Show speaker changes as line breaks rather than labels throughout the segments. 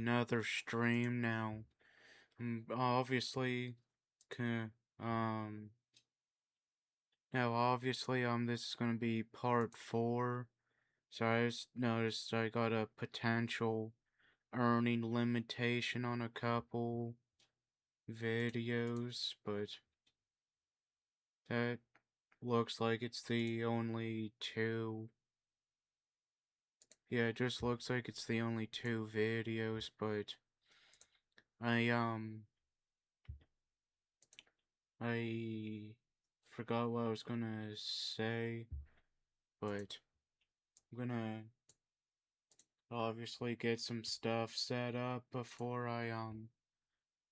another stream now. Obviously, um, this is gonna be part 4. So I just noticed I got a potential earning limitation on a couple videos, but that looks like it's the only two. Yeah, it just looks like it's the only 2 videos, but I I forgot what I was gonna say, but I'm gonna obviously get some stuff set up before I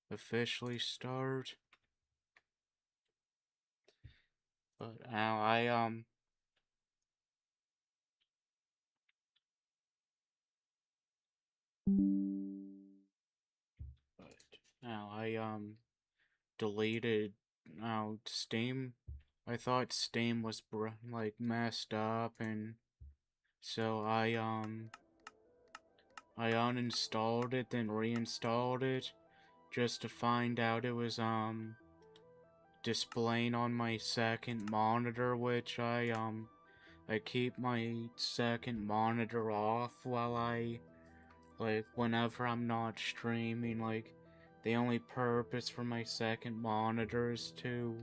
officially start. But now I deleted Steam. I thought Steam was like messed up, and so I uninstalled it, then reinstalled it, just to find out it was displaying on my second monitor, which I keep my second monitor off while whenever I'm not streaming. Like, the only purpose for my second monitor is to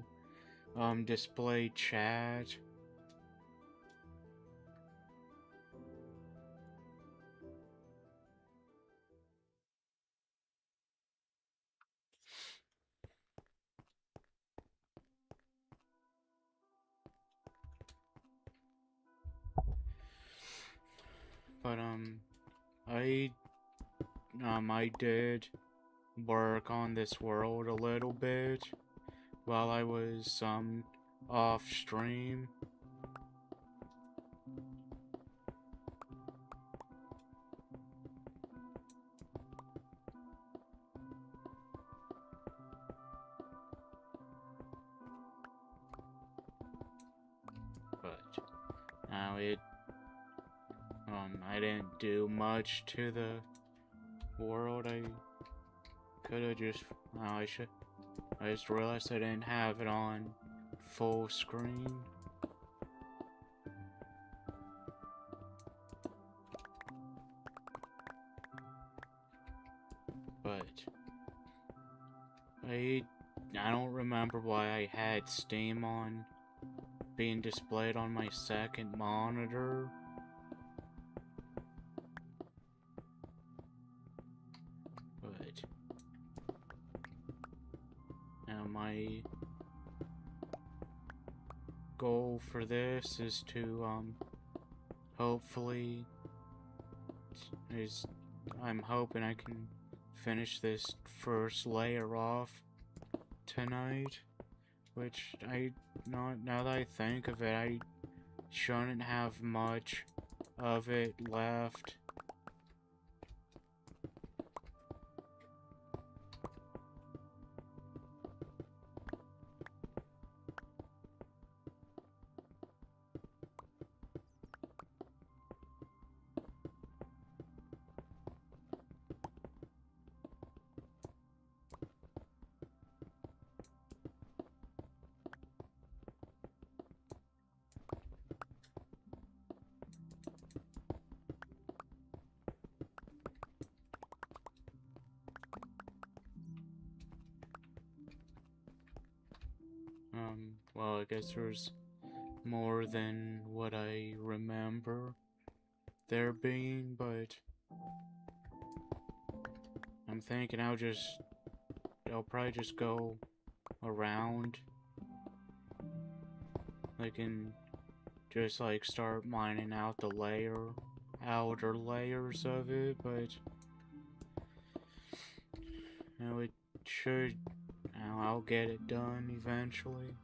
display chat. But I did work on this world a little bit while I was off stream. But now I didn't do much to the world. I could have just I just realized I didn't have it on full screen. But I don't remember why I had Steam on being displayed on my second monitor. But now my goal for this is to hopefully I'm hoping I can finish this first layer off tonight, which now that I think of it, I shouldn't have much of it left. Well, I guess there's more than what I remember there being, but I'm thinking I'll probably just go around, and just start mining out the outer layers of it, but it should, I'll get it done eventually.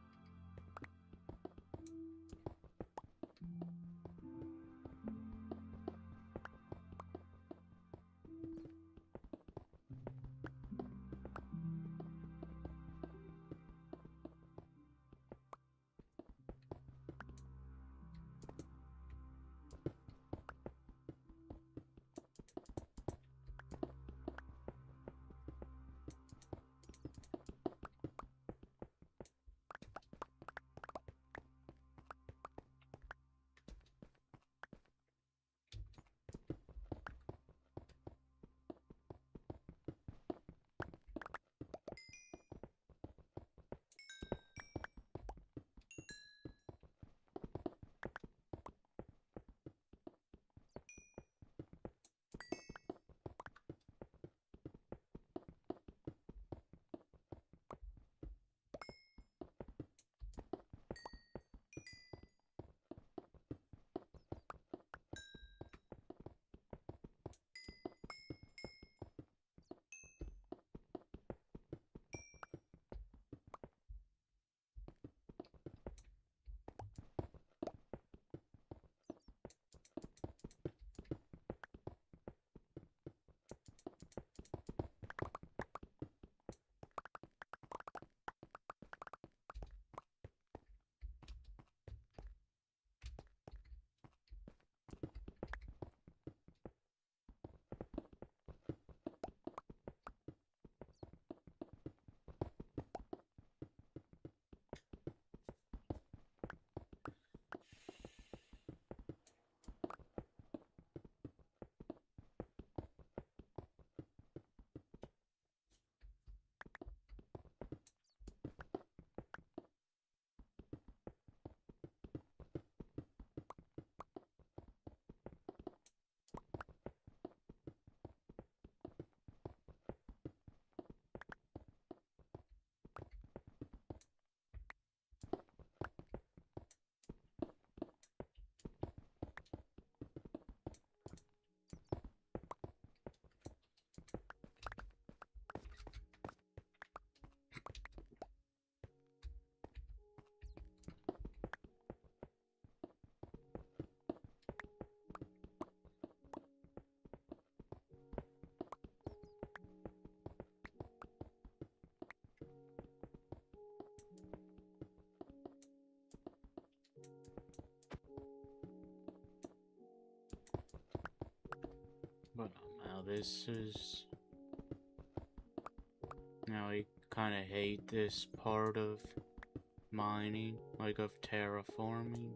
this is... Now I kind of hate this part of mining, like of terraforming.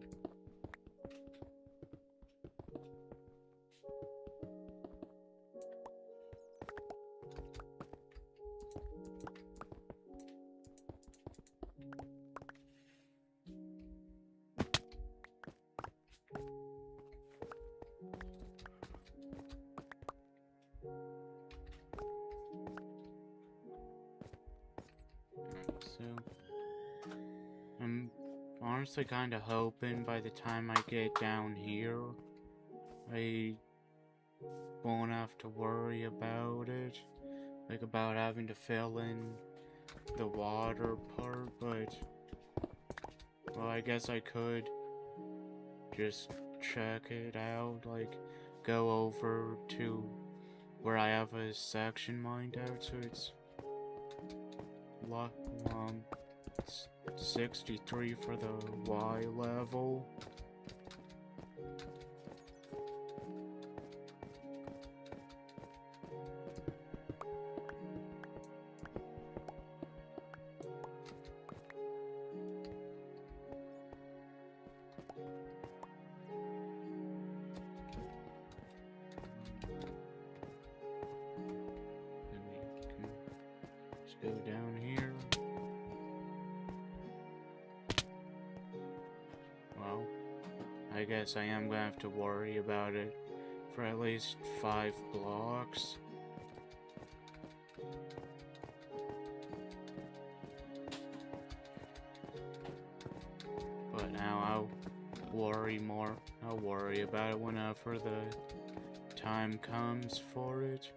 So, I'm honestly kind of hoping by the time I get down here, I won't have to worry about it. Like, about having to fill in the water part, but... Well, I guess I could just check it out, like, go over to where I have a section mined out, so it's... 63 for the Y level. Let's go down here. Well, I guess I am gonna have to worry about it for at least 5 blocks. But now I'll worry about it whenever the time comes for it.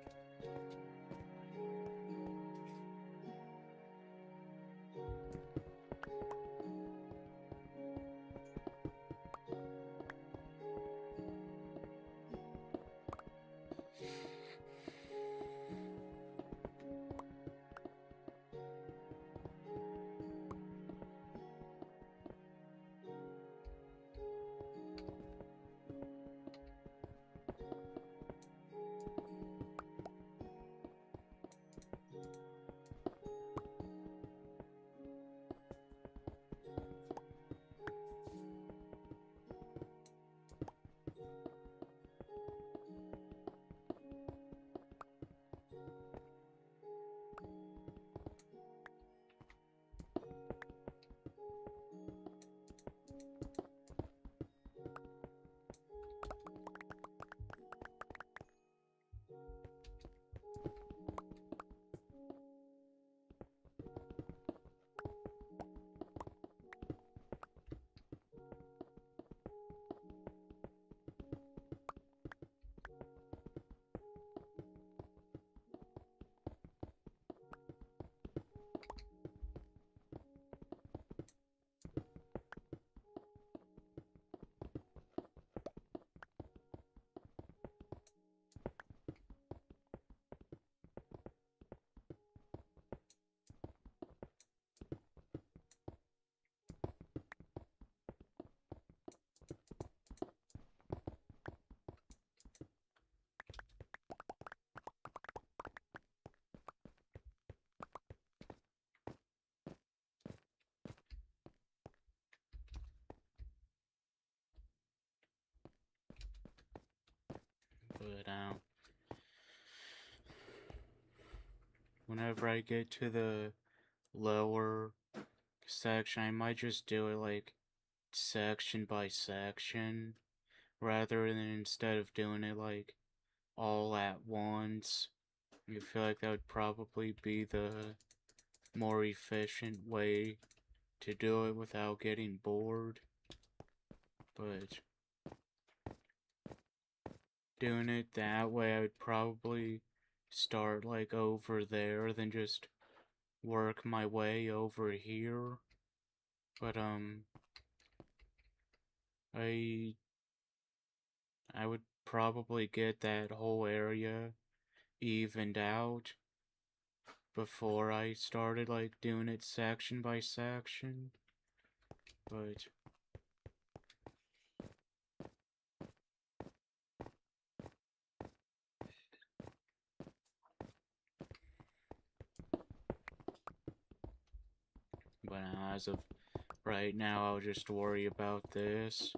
But whenever I get to the lower section, I might just do it like section by section, rather than instead of doing it like all at once. I feel like that would probably be the more efficient way to do it without getting bored. But doing it that way, I would probably start like over there, then just work my way over here. But I would probably get that whole area evened out before I started like doing it section by section. But as of right now, I'll just worry about this.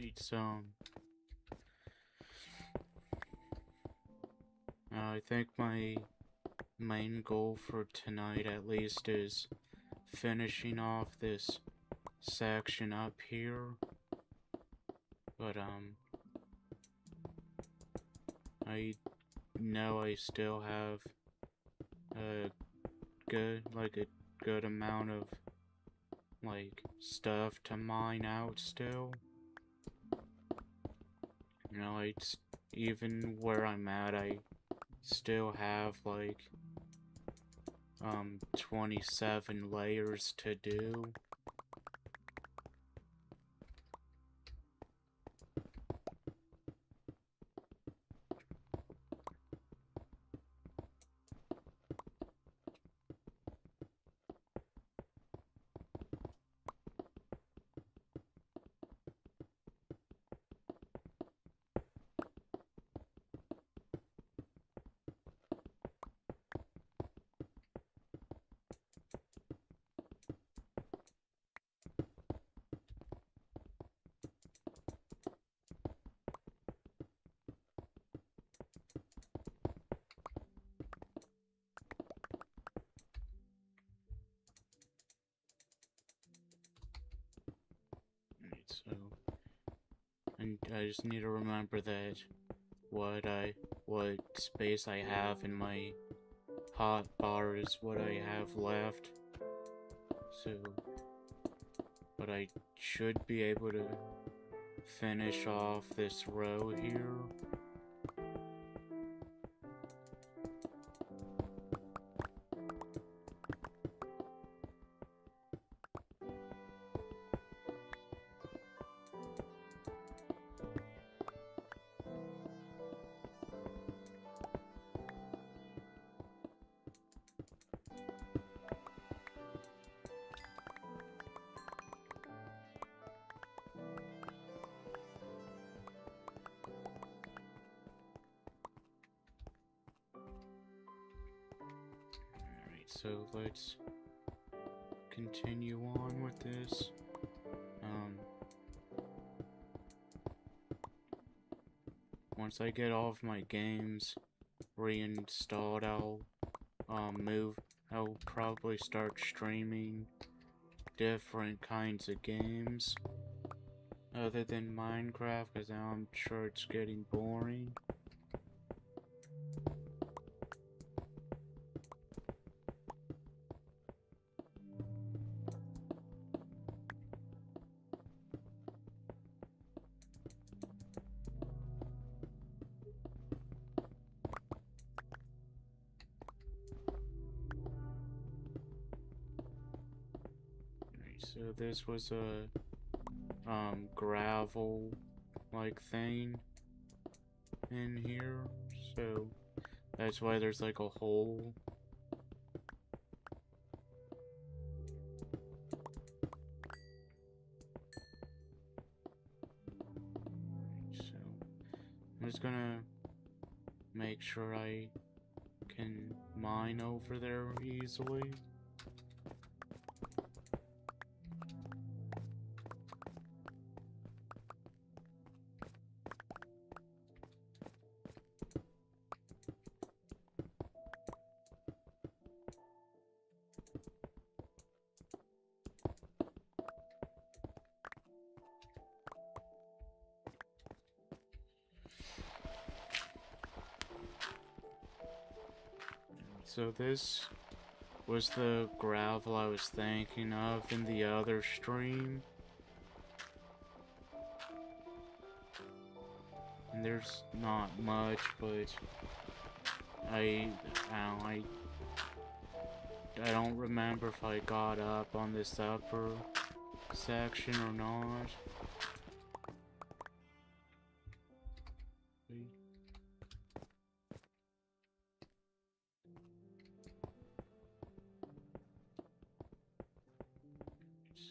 It's, I think my main goal for tonight, at least, is finishing off this section up here. But, I know I still have a good amount of, like, stuff to mine out still. You know, even where I'm at, I still have, like, 27 layers to do. Right, so, and I just need to remember that what space I have in my hot bar is what I have left. So, but I should be able to finish off this row here. So let's continue on with this. Once I get all of my games reinstalled, I'll probably start streaming different kinds of games other than Minecraft, because now I'm sure it's getting boring. So this was a gravel like thing in here, so that's why there's like a hole. So I'm just gonna make sure I can mine over there easily. So this was the gravel I was thinking of in the other stream. And there's not much, but I don't remember if I got up on this upper section or not.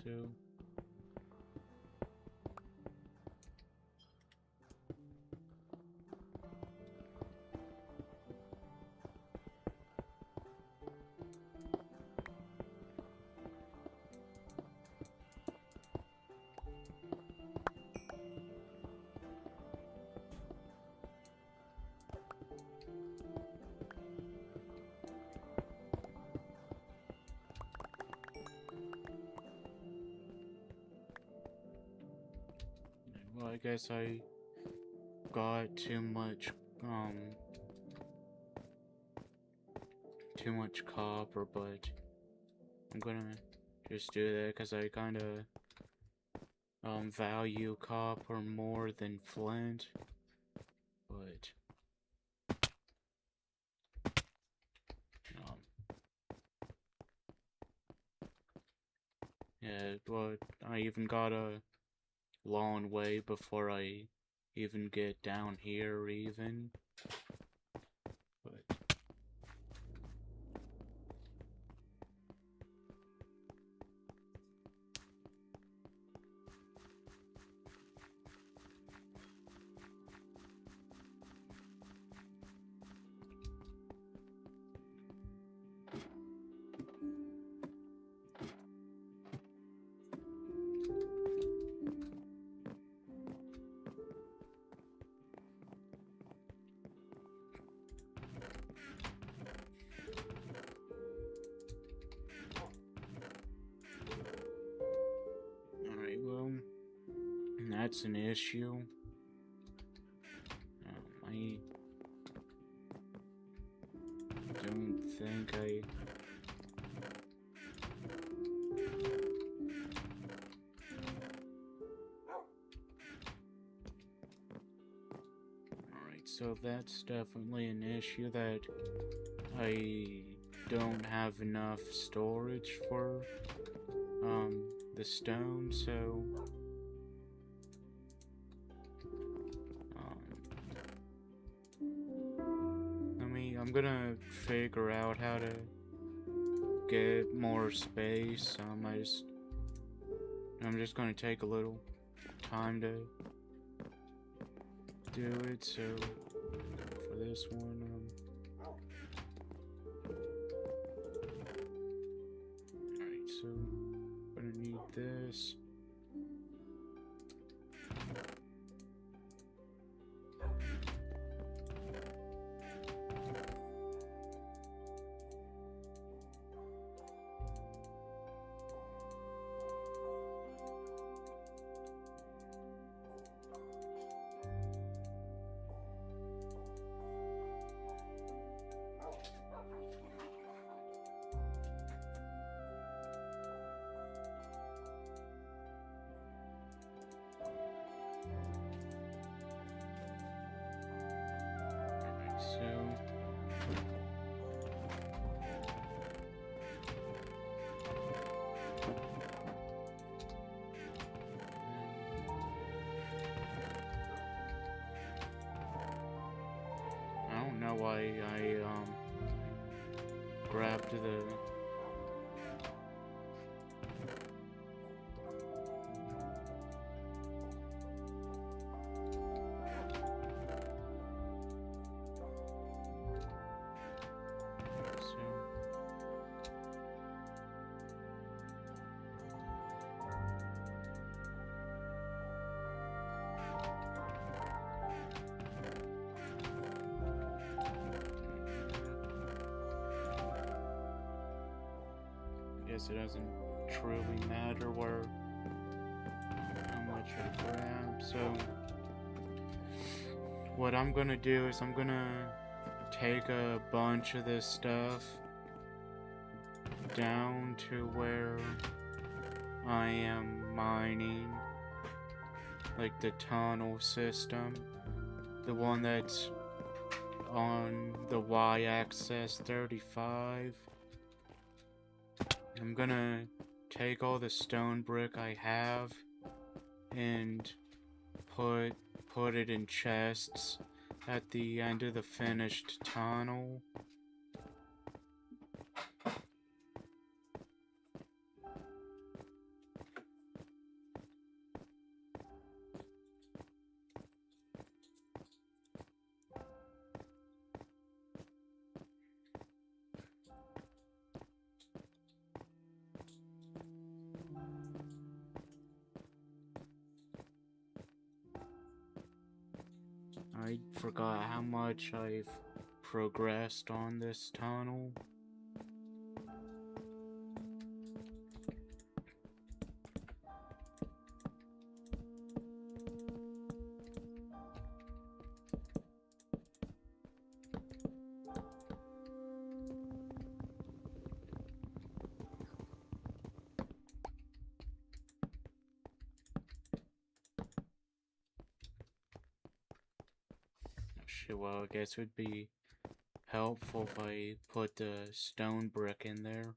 So well, I guess I got too much copper, but I'm gonna just do that because I kinda value copper more than flint, but yeah, but I even got a long way before I even get down here even, but alright, well, that's an issue. I don't think I... so that's definitely an issue that I don't have enough storage for the stone, so I'm gonna figure out how to get more space. I'm just gonna take a little time to do it, so for this one, alright, so I'm gonna need this. I don't know why I grabbed the guess it doesn't truly matter where how much I grab. So what I'm gonna do is I'm gonna take a bunch of this stuff down to where I am mining, like the tunnel system, the one that's on the y-axis 35. I'm gonna take all the stone brick I have and put it in chests at the end of the finished tunnel. I forgot how much I've progressed on this tunnel. Well, I guess it would be helpful if I put the stone brick in there.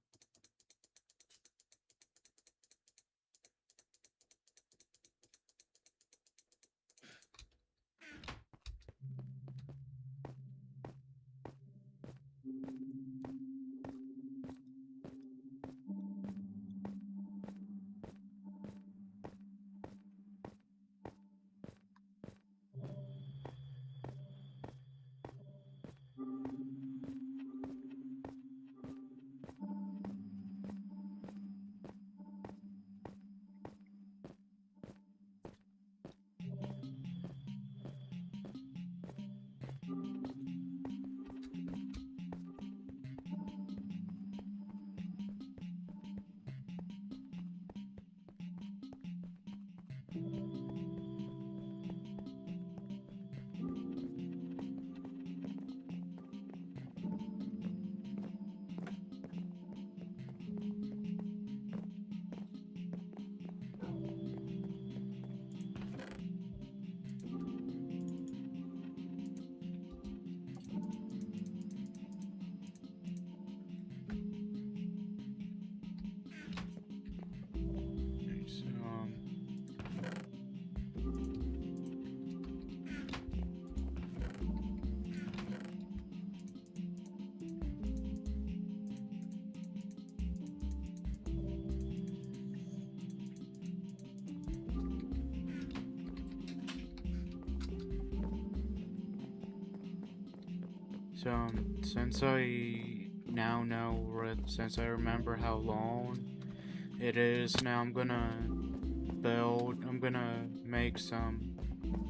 So, since I now know, since I remember how long it is, now I'm gonna make some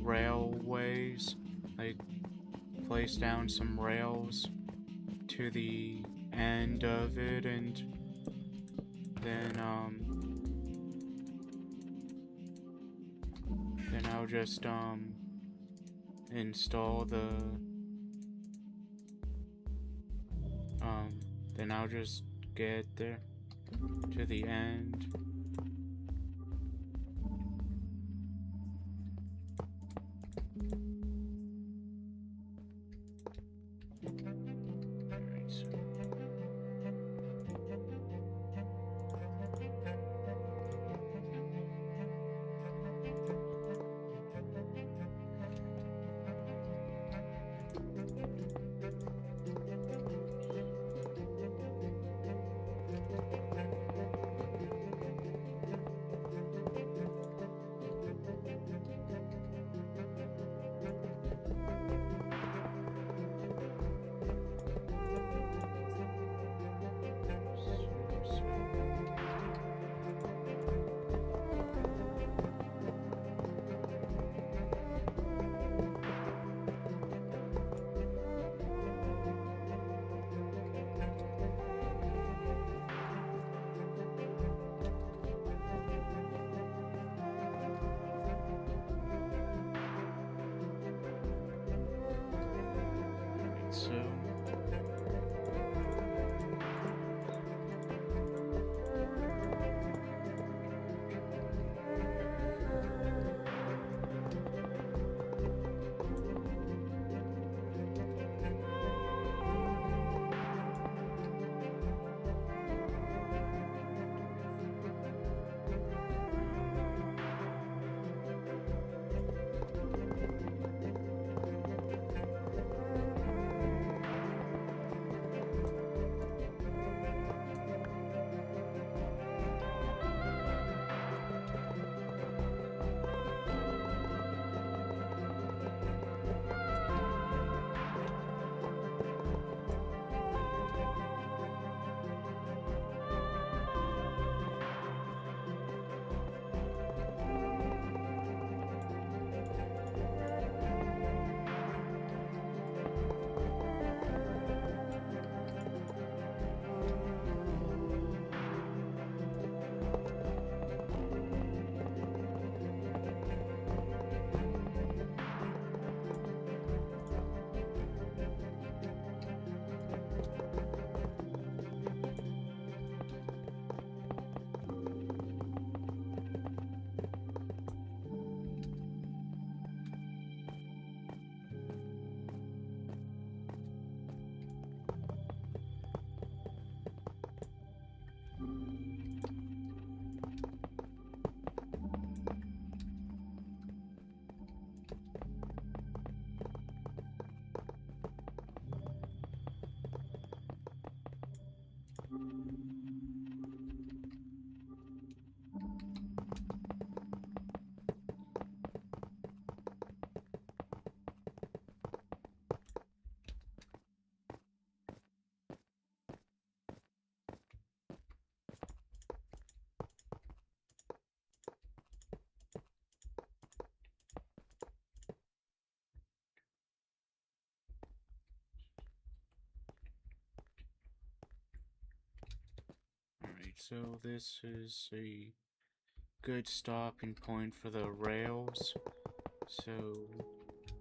railways, like place down some rails to the end of it, and then I'll just install the then I'll just get there to the end. Alright, so alright, so this is a good stopping point for the rails. So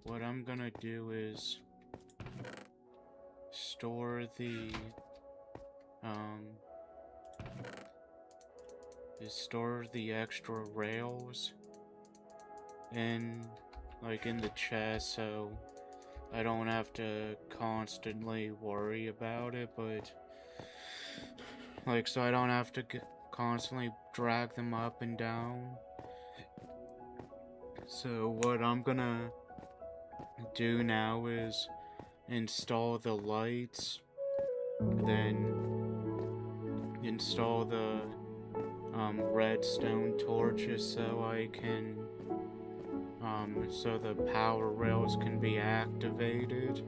what I'm gonna do is store the um extra rails in in the chest, so I don't have to constantly worry about it, but so I don't have to constantly drag them up and down. So what I'm gonna do now is install the lights, then install the redstone torches so I can so the power rails can be activated.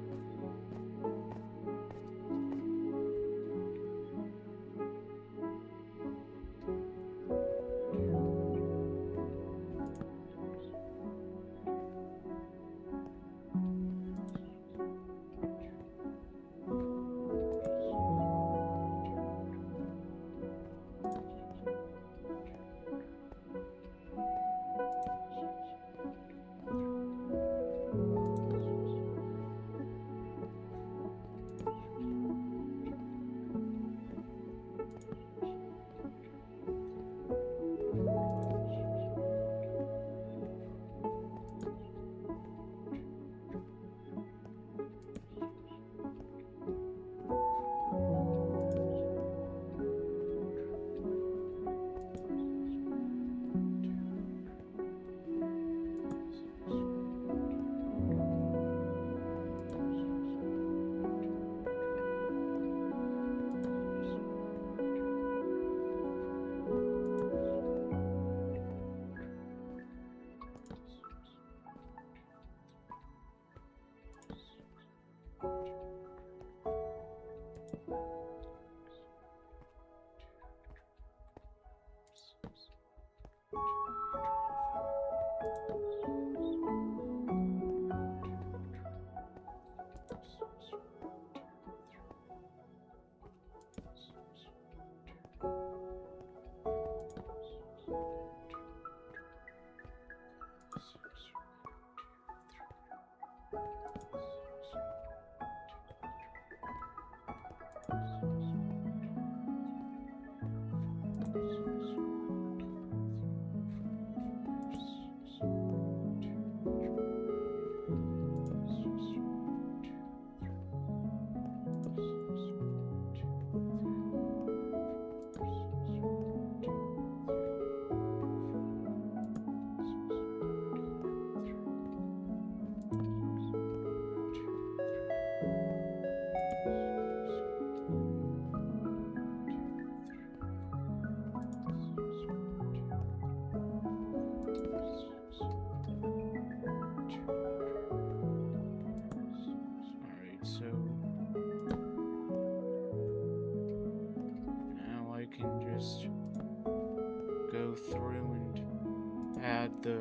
go through and add the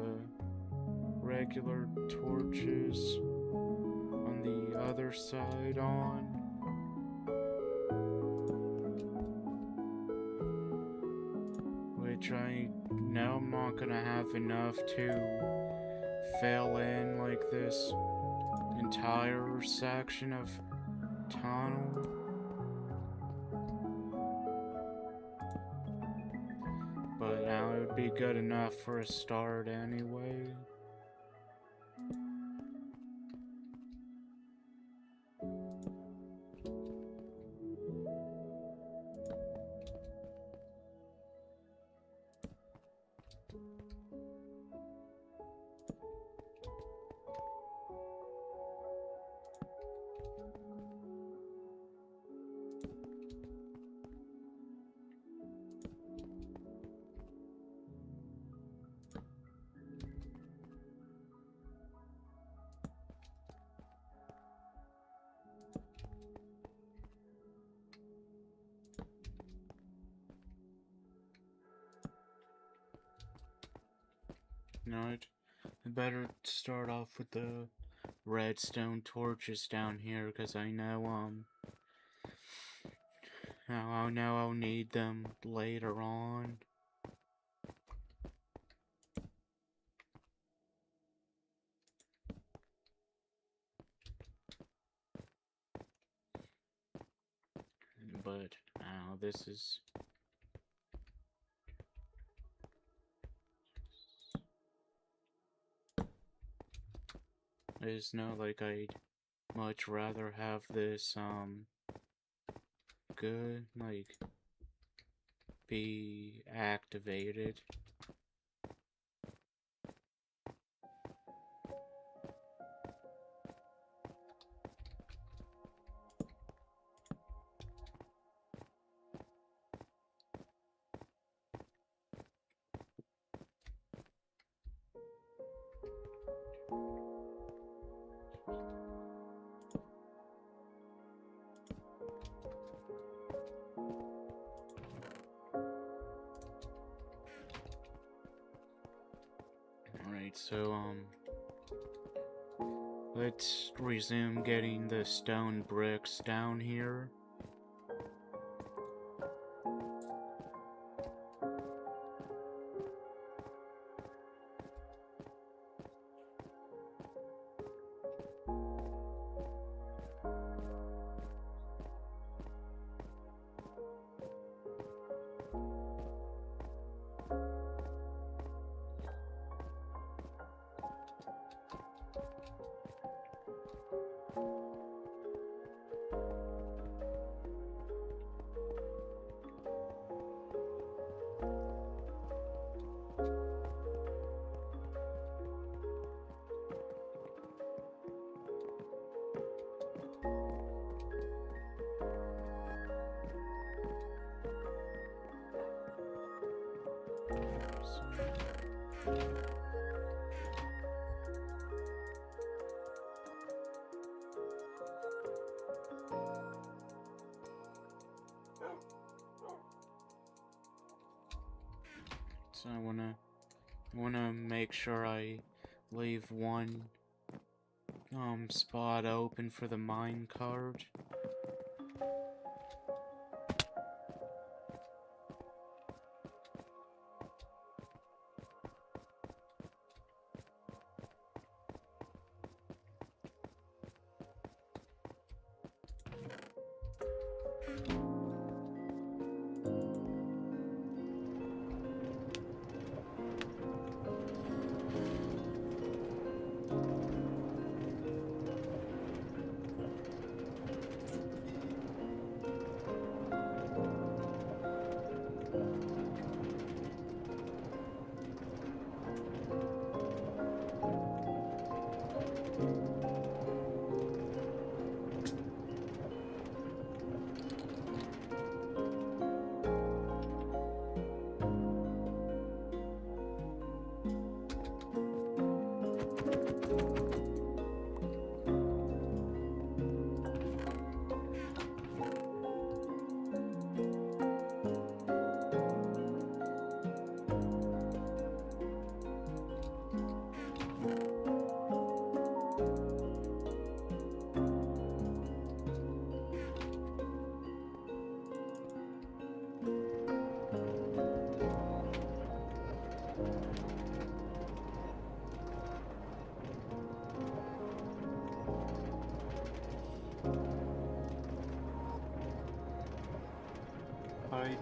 regular torches on the other side on. Which I know I'm not gonna have enough to fill in like this entire section of tunnel. But now it would be good enough for a start anyway. No, I better start off with the redstone torches down here, because I know, I know I'll need them later on. But, this is... It's not like I'd much rather have this, good, like, be activated. Alright, so, let's resume getting the stone bricks down here. So I wanna make sure I leave one spot open for the minecart.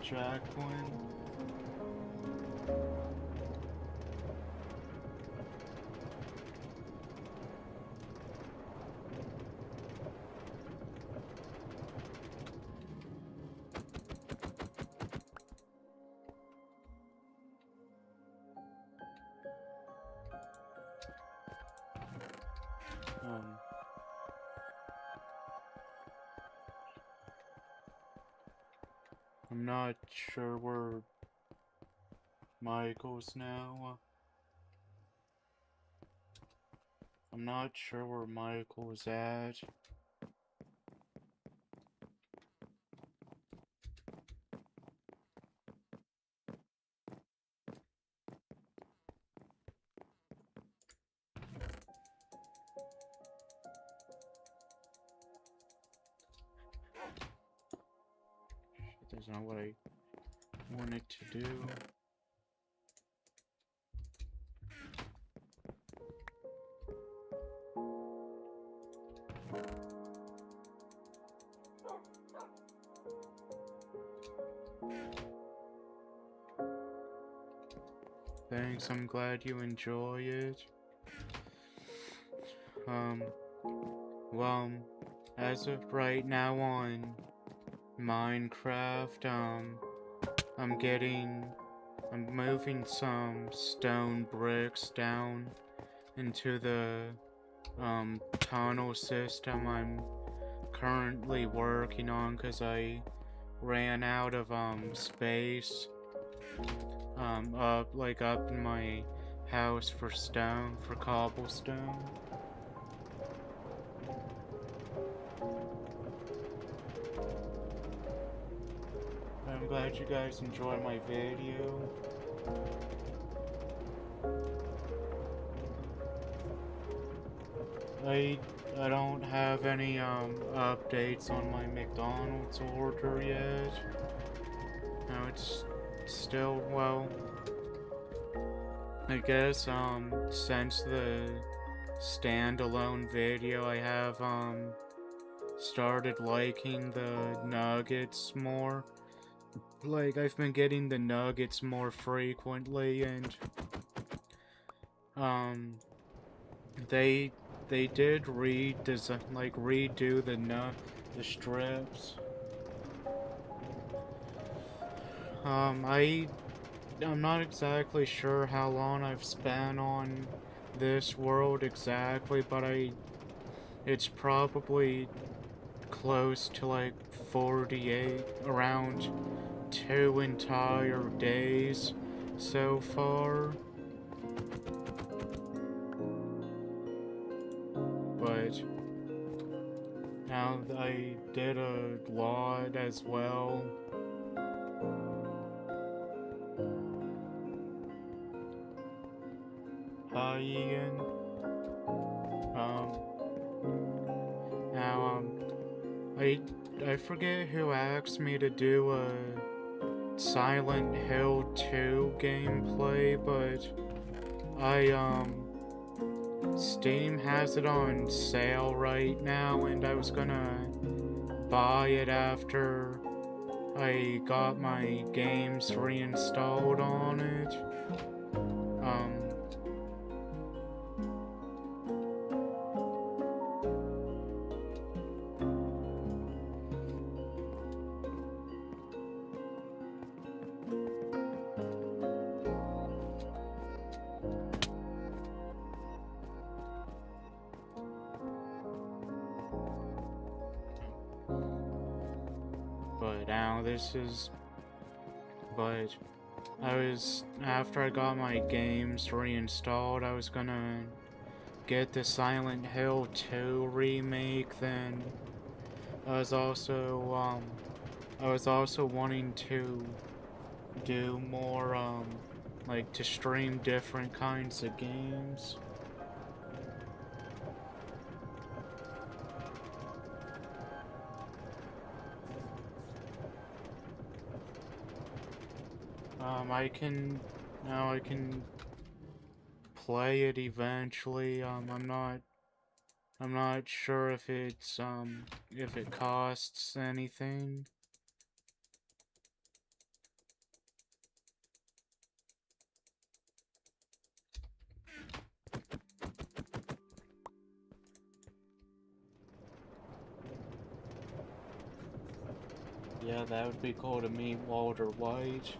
Jacqueline. I'm not sure where Michael's now. I'm not sure where Michael's at. That's not what I wanted to do. Thanks, I'm glad you enjoy it. Well, as of right now on Minecraft, I'm moving some stone bricks down into the, tunnel system I'm currently working on because I ran out of, space, up in my house for cobblestone. I'm glad you guys enjoy my video. I don't have any updates on my McDonald's order yet. No, it's still, well, I guess since the standalone video I have started liking the nuggets more. Like, I've been getting the nuggets more frequently, and they did redo the strips. I'm not exactly sure how long I've spent on this world exactly, but it's probably close to like 48, around 2 entire days so far. But now I did a lot as well. Hi Ian. Now I forget who asked me to do a Silent Hill 2 gameplay, but Steam has it on sale right now, and I was gonna buy it after I got my games reinstalled on it. But now after I got my games reinstalled, I was gonna get the Silent Hill 2 remake, then I was also wanting to do more, like to stream different kinds of games. I can play it eventually. I'm not sure if if it costs anything. Yeah, that would be cool to meet Walter White.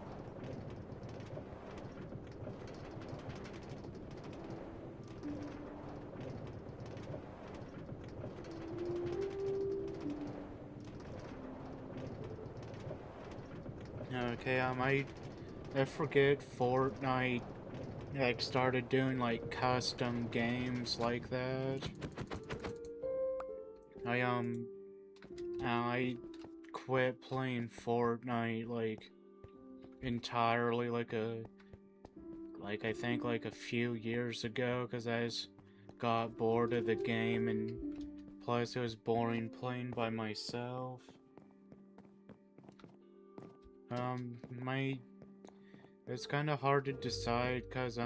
Okay, I forget Fortnite like started doing like custom games like that. I I quit playing Fortnite like entirely like I think like a few years ago because I just got bored of the game and plus it was boring playing by myself. My it's kind of hard to decide because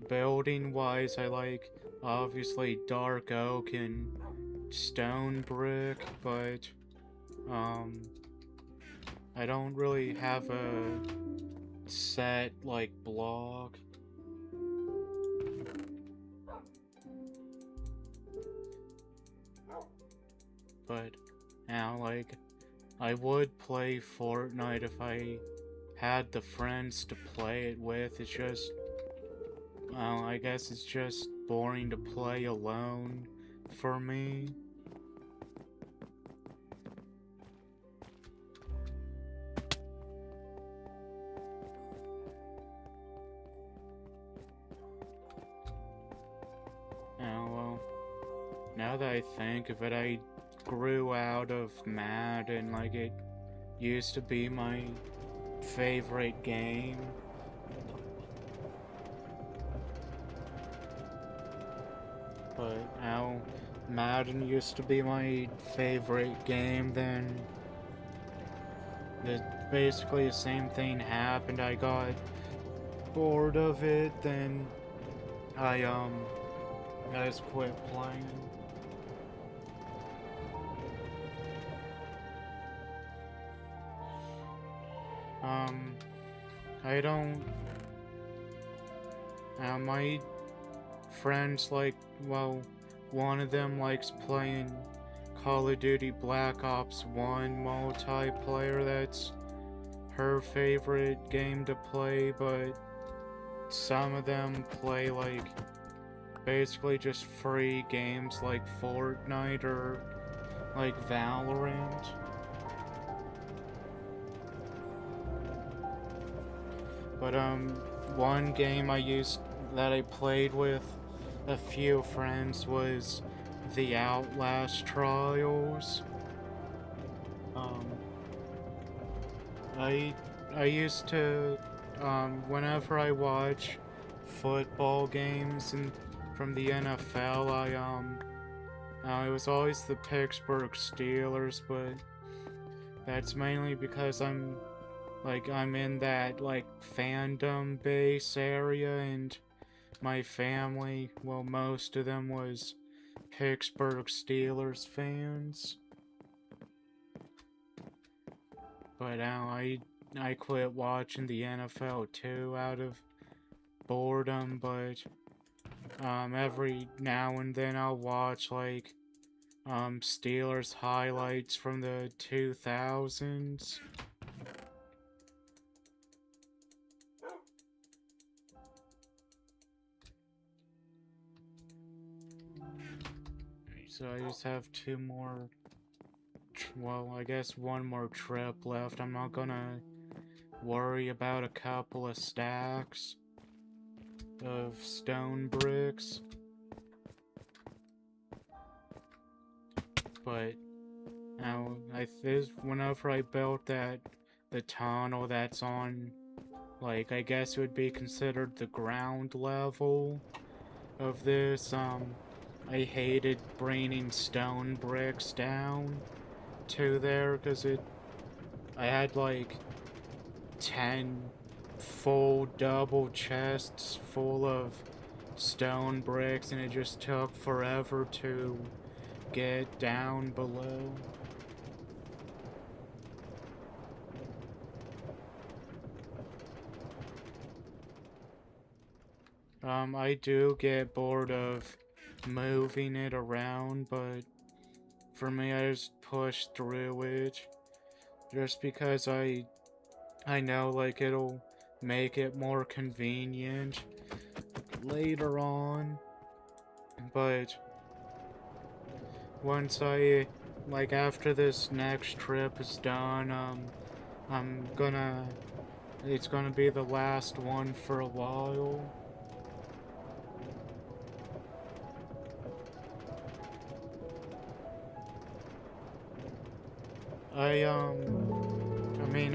building wise I like obviously dark oak and stone brick, but um I don't really have a set like block. But now like I would play Fortnite if I had the friends to play it with. It's just well, I guess it's just boring to play alone for me. Oh well, now that I think of it, I grew out of Madden. Like it used to be my favorite game. But now Madden used to be my favorite game, then basically the same thing happened. I got bored of it, then I I just quit playing. Um I don't my friends like well one of them likes playing Call of Duty Black Ops 1 multiplayer. That's her favorite game to play, but some of them play like basically just free games like Fortnite or like Valorant. But one game that I played with a few friends was the Outlast Trials. Um I I used to whenever I watch football games and from the NFL, it was always the Pittsburgh Steelers, but that's mainly because I'm in that like fandom base area and my family, well most of them was Pittsburgh Steelers fans. But now I quit watching the NFL too out of boredom, but every now and then I'll watch like Steelers highlights from the 2000s. So I just have two more well, I guess one more trip left. I'm not gonna worry about a couple of stacks of stone bricks. But now whenever I built the tunnel that's on like I guess it would be considered the ground level of this, I hated bringing stone bricks down to there because I had like 10 full double chests full of stone bricks and it just took forever to get down below. I do get bored of moving it around, but for me, I just push through it just because I know like it'll make it more convenient later on. But once I like after this next trip is done, I'm gonna it's gonna be the last one for a while. I I mean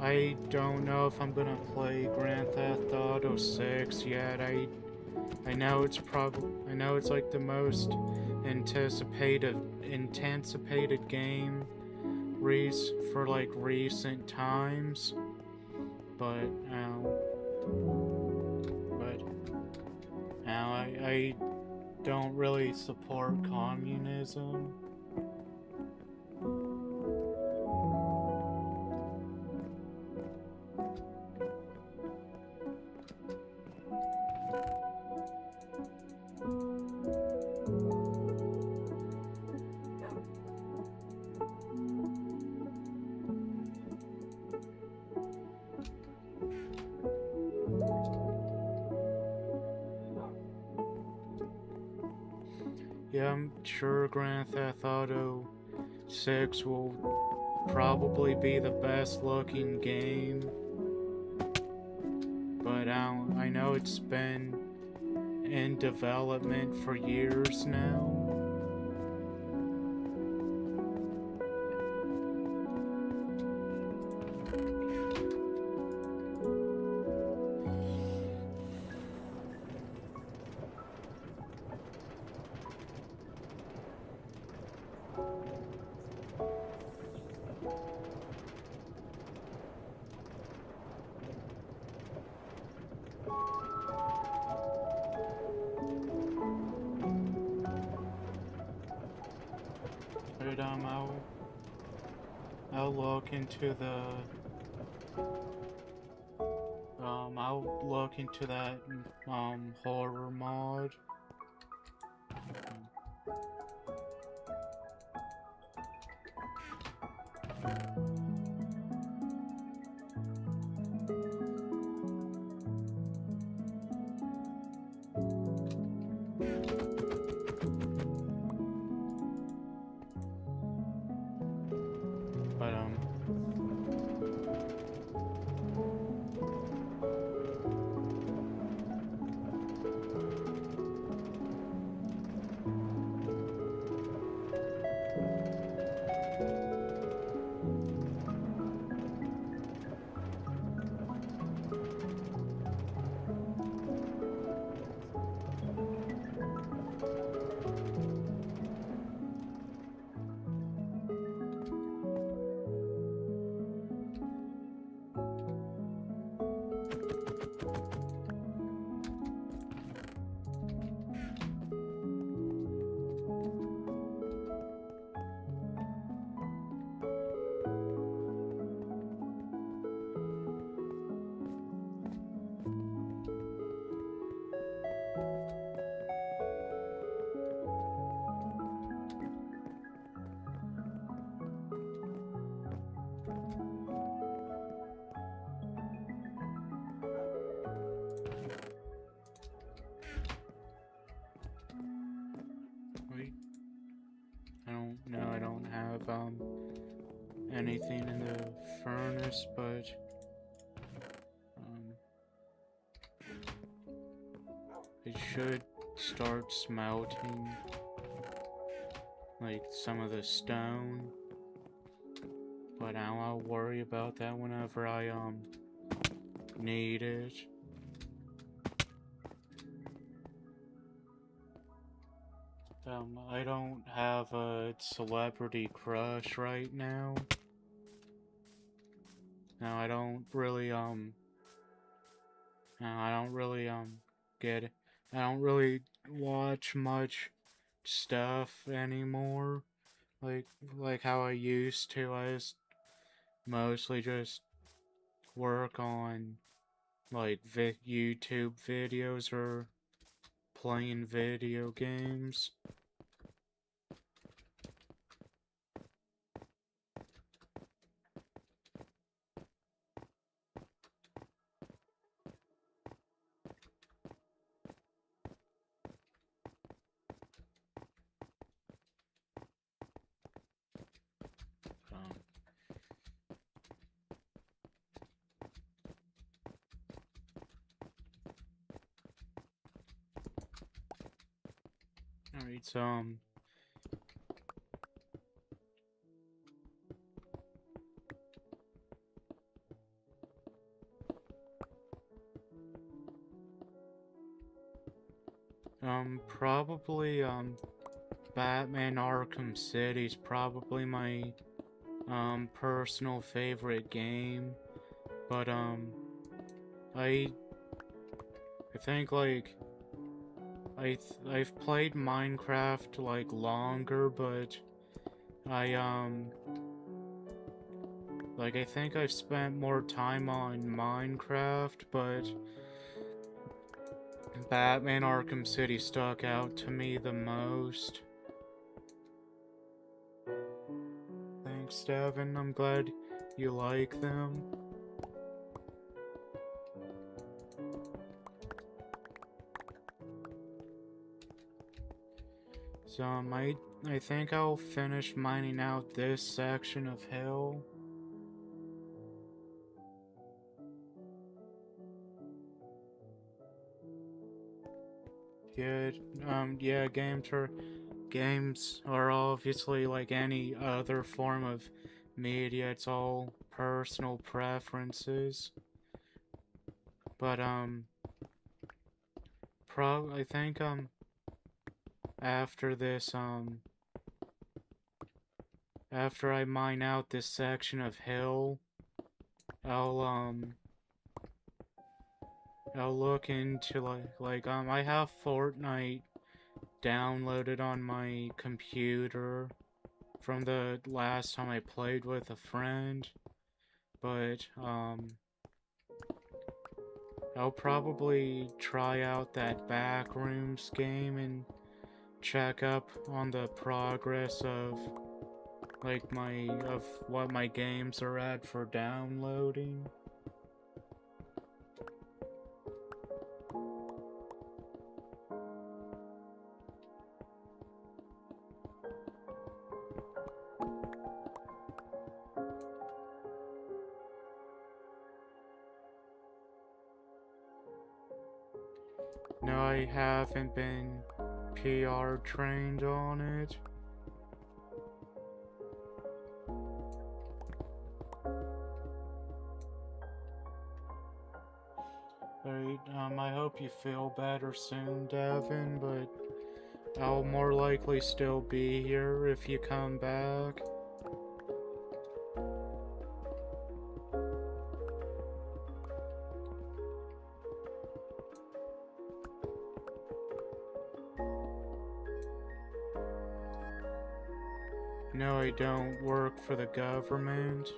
I don't know if I'm gonna play Grand Theft Auto 6 yet. I know I know it's like the most anticipated game for like recent times, but but now I don't really support communism. Yeah, I'm sure Grand Theft Auto 6 will probably be the best looking game, but I know it's been in development for years now. But I'll look into I'll look into that horror mod. But wait, I don't know. I don't have anything in the furnace, but it should start smelting like some of the stone. But now I'll worry about that whenever I need it. I don't have a celebrity crush right now. Now I don't really now I don't really get I don't really watch much stuff anymore. Like how I used to. I just mostly just work on like YouTube videos or playing video games. Alright, so, probably, Batman Arkham City's probably my, personal favorite game, but, I think, like, I've played Minecraft, like, longer, but I, like, I think I've spent more time on Minecraft, but Batman Arkham City stuck out to me the most. Thanks, Devin. I'm glad you like them. So, I think I'll finish mining out this section of hill. Good. Yeah, games are obviously like any other form of media. It's all personal preferences. But, I think, after this, after I mine out this section of hill, I'll, I'll look into, I have Fortnite downloaded on my computer from the last time I played with a friend, but, I'll probably try out that Backrooms game and check up on the progress of, like, of what my games are at for downloading. No, I haven't been PR trained on it. I hope you feel better soon, Devin, but I'll more likely still be here if you come back. No, I don't work for the government.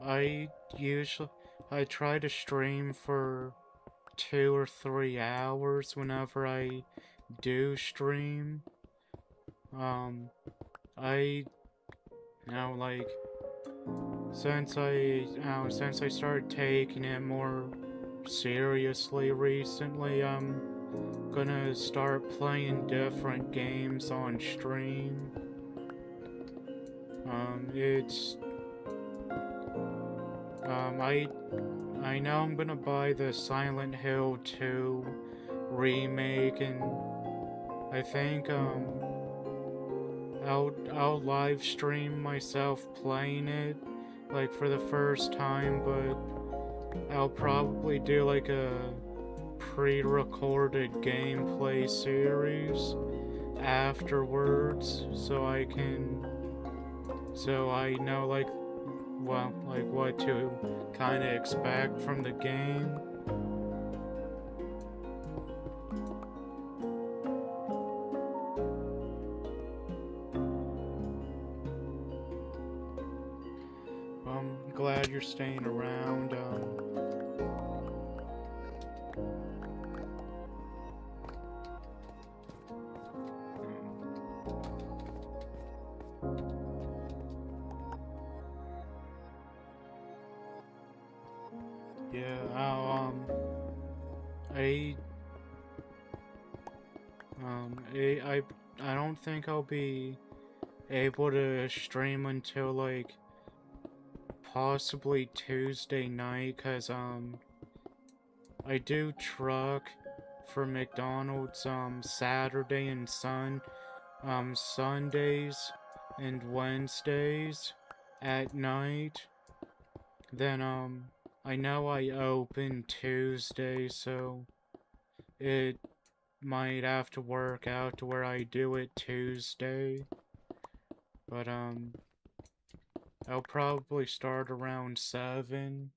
I usually, I try to stream for 2 or 3 hours whenever I do stream. I, now, like, since I started taking it more seriously recently, I'm gonna start playing different games on stream. It's, I know I'm gonna buy the Silent Hill 2 remake, and I think, I'll live stream myself playing it, like, for the first time, but I'll probably do, like, a pre-recorded gameplay series afterwards, so I know, like, well, like, what to kind of expect from the game. I'm glad you're staying around. I don't think I'll be able to stream until like possibly Tuesday night, cause I do truck for McDonald's Saturday and Sundays and Wednesdays at night. Then I know I open Tuesday, so it might have to work out to where I do it Tuesday. But I'll probably start around 7.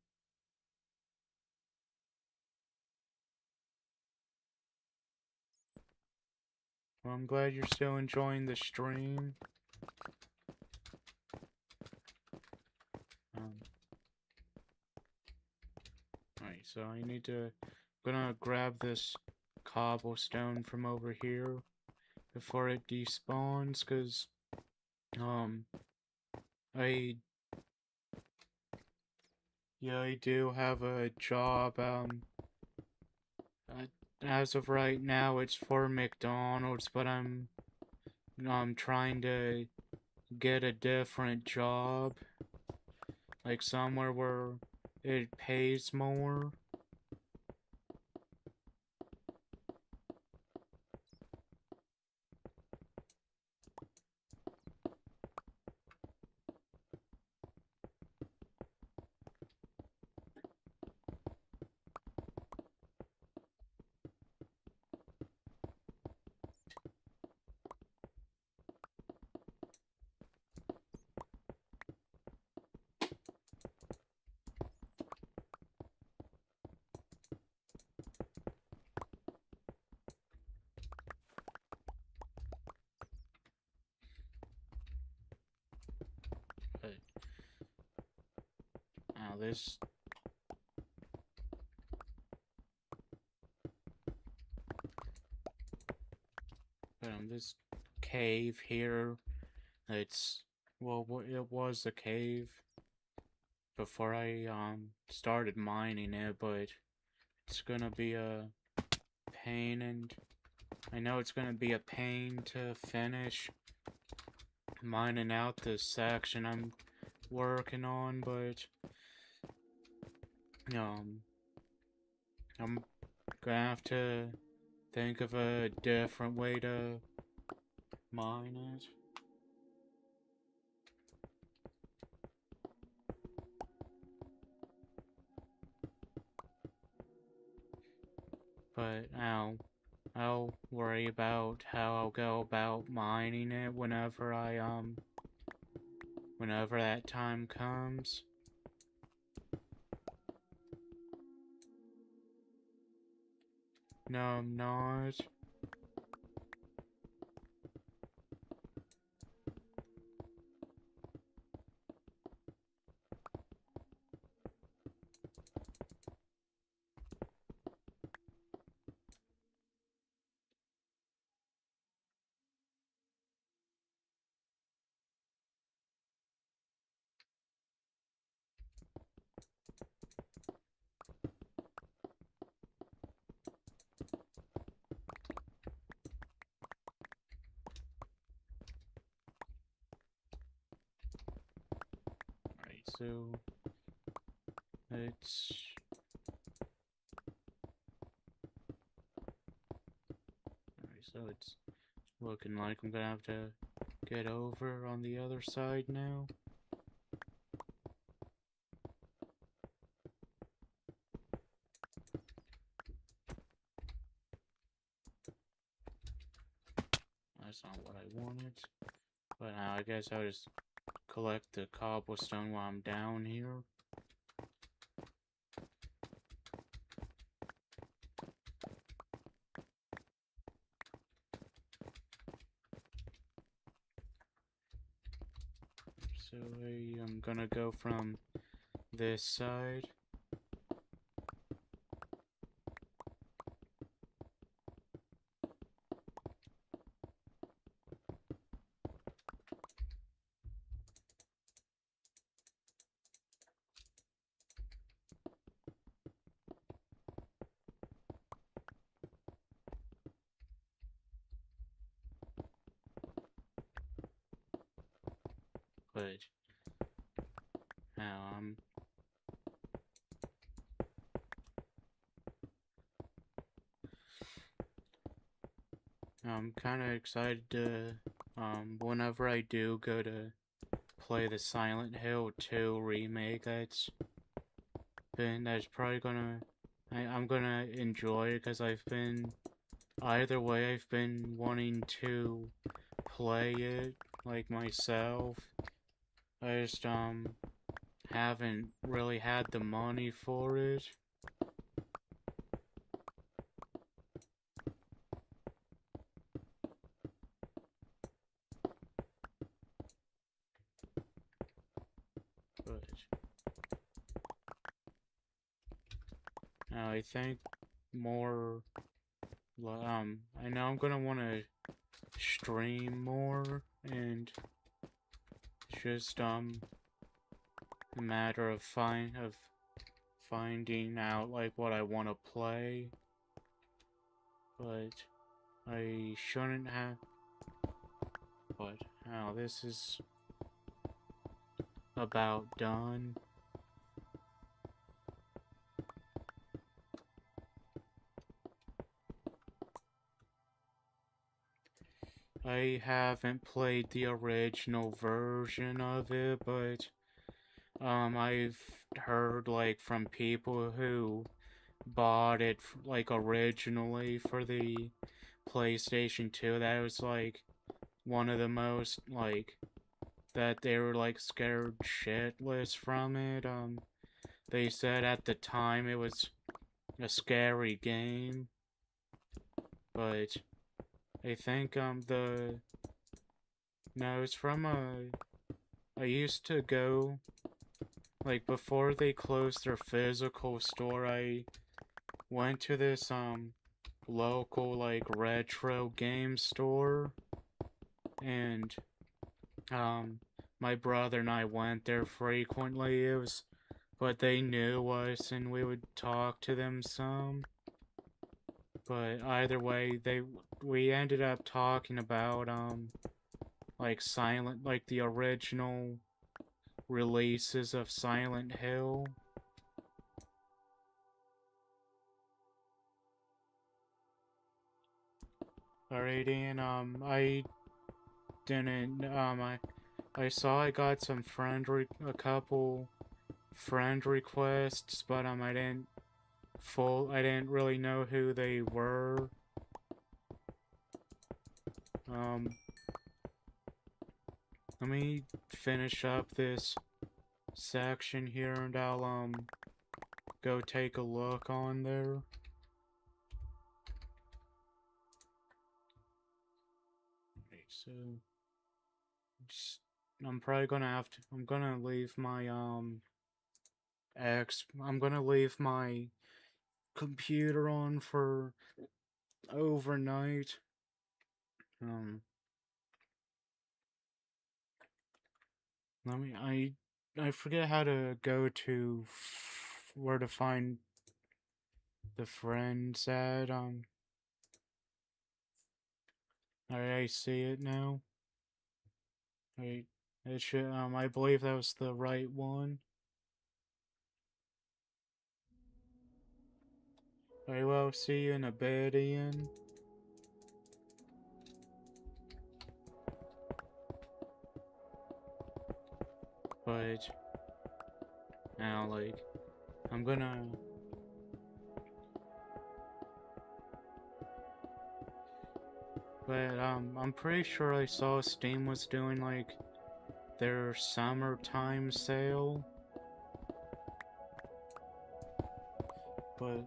Well, I'm glad you're still enjoying the stream. Um, Alright, so I need to... gonna grab this cobblestone from over here before it despawns, because, I... yeah, I do have a job, as of right now, it's for McDonald's, but I'm trying to get a different job, like somewhere where it pays more. But now this cave here, it's, well, it was a cave before I started mining it, but it's gonna be a pain, and I know it's gonna be a pain to finish mining out this section I'm working on, but um I'm gonna have to think of a different way to mine it. But I'll worry about how I'll go about mining it whenever that time comes. No, I'm not. Alright, so it's it's looking like I'm gonna have to get over on the other side now. That's not what I wanted. But now I guess I'll just collect the cobblestone while I'm down here. So I'm gonna go from this side. but now I'm kind of excited to whenever I do go to play the Silent Hill 2 remake. That's probably I'm gonna enjoy it because either way I've been wanting to play it like myself. I just haven't really had the money for it. But I think more I know I'm gonna want to stream more, and it's just a matter of finding out like what I want to play. But I shouldn't have. But now this is about done. I haven't played the original version of it, but I've heard like from people who bought it like originally for the PlayStation 2 that it was like one of the most like that they were like scared shitless from it. They said at the time it was a scary game, but I think it's from I used to go like before they closed their physical store. I went to this local like retro game store, and my brother and I went there frequently. But they knew us and we would talk to them some. But either way, we ended up talking about like the original releases of Silent Hill. Alright, and I didn't I saw I got some a couple friend requests, but I didn't really know who they were. Let me finish up this section here and I'll go take a look on there. Okay, so I'm probably gonna I'm gonna leave my I'm gonna leave my computer on for overnight. I forget how to go to where to find the friends at. I see it now. It should I believe that was the right one. I will see you in a bit, Ian. But now, like, I'm gonna. But I'm pretty sure I saw Steam was doing like their summertime sale. But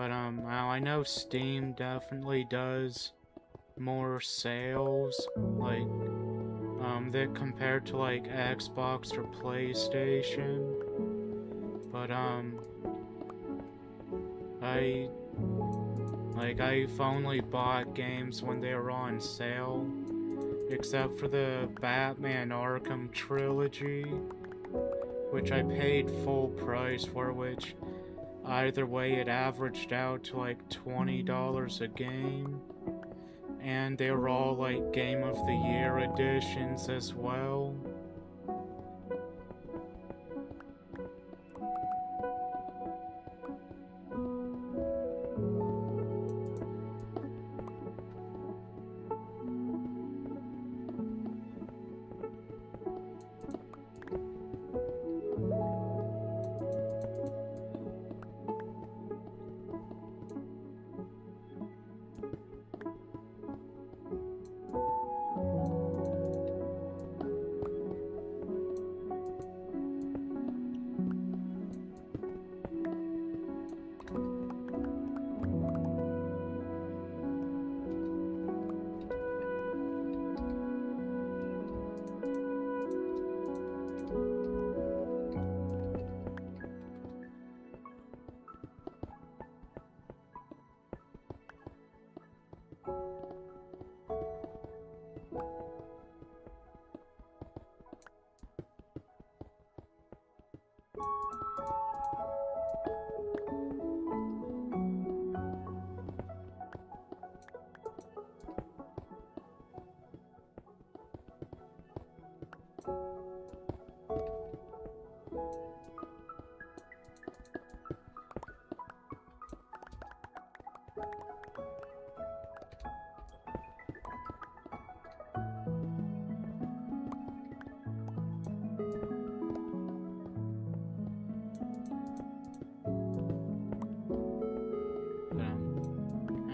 now I know Steam definitely does more sales, like that compared to like Xbox or PlayStation. But I've only bought games when they were on sale, except for the Batman Arkham trilogy, which I paid full price for, which either way it averaged out to like $20 a game. And they're all like Game of the Year editions as well.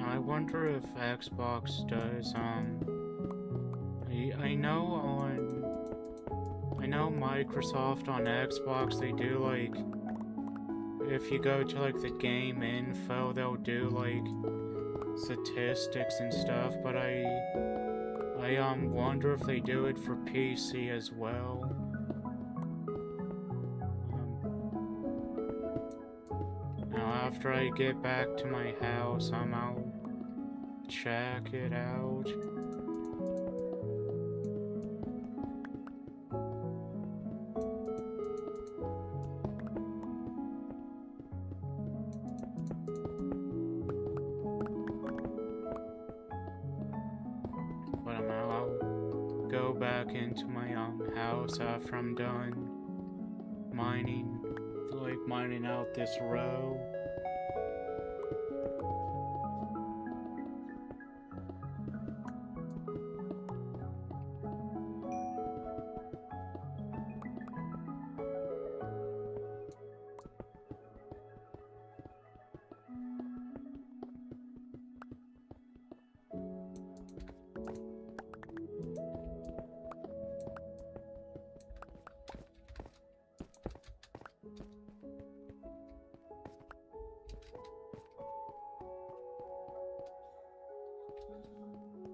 I wonder if Xbox does, I know Microsoft on Xbox, they do, like, if you go to, like, the game info, they'll do, like, statistics and stuff, but I wonder if they do it for PC as well. Now, after I get back to my house, I'll check it out. But I'll go back into my house after I'm done mining, like mining out this row.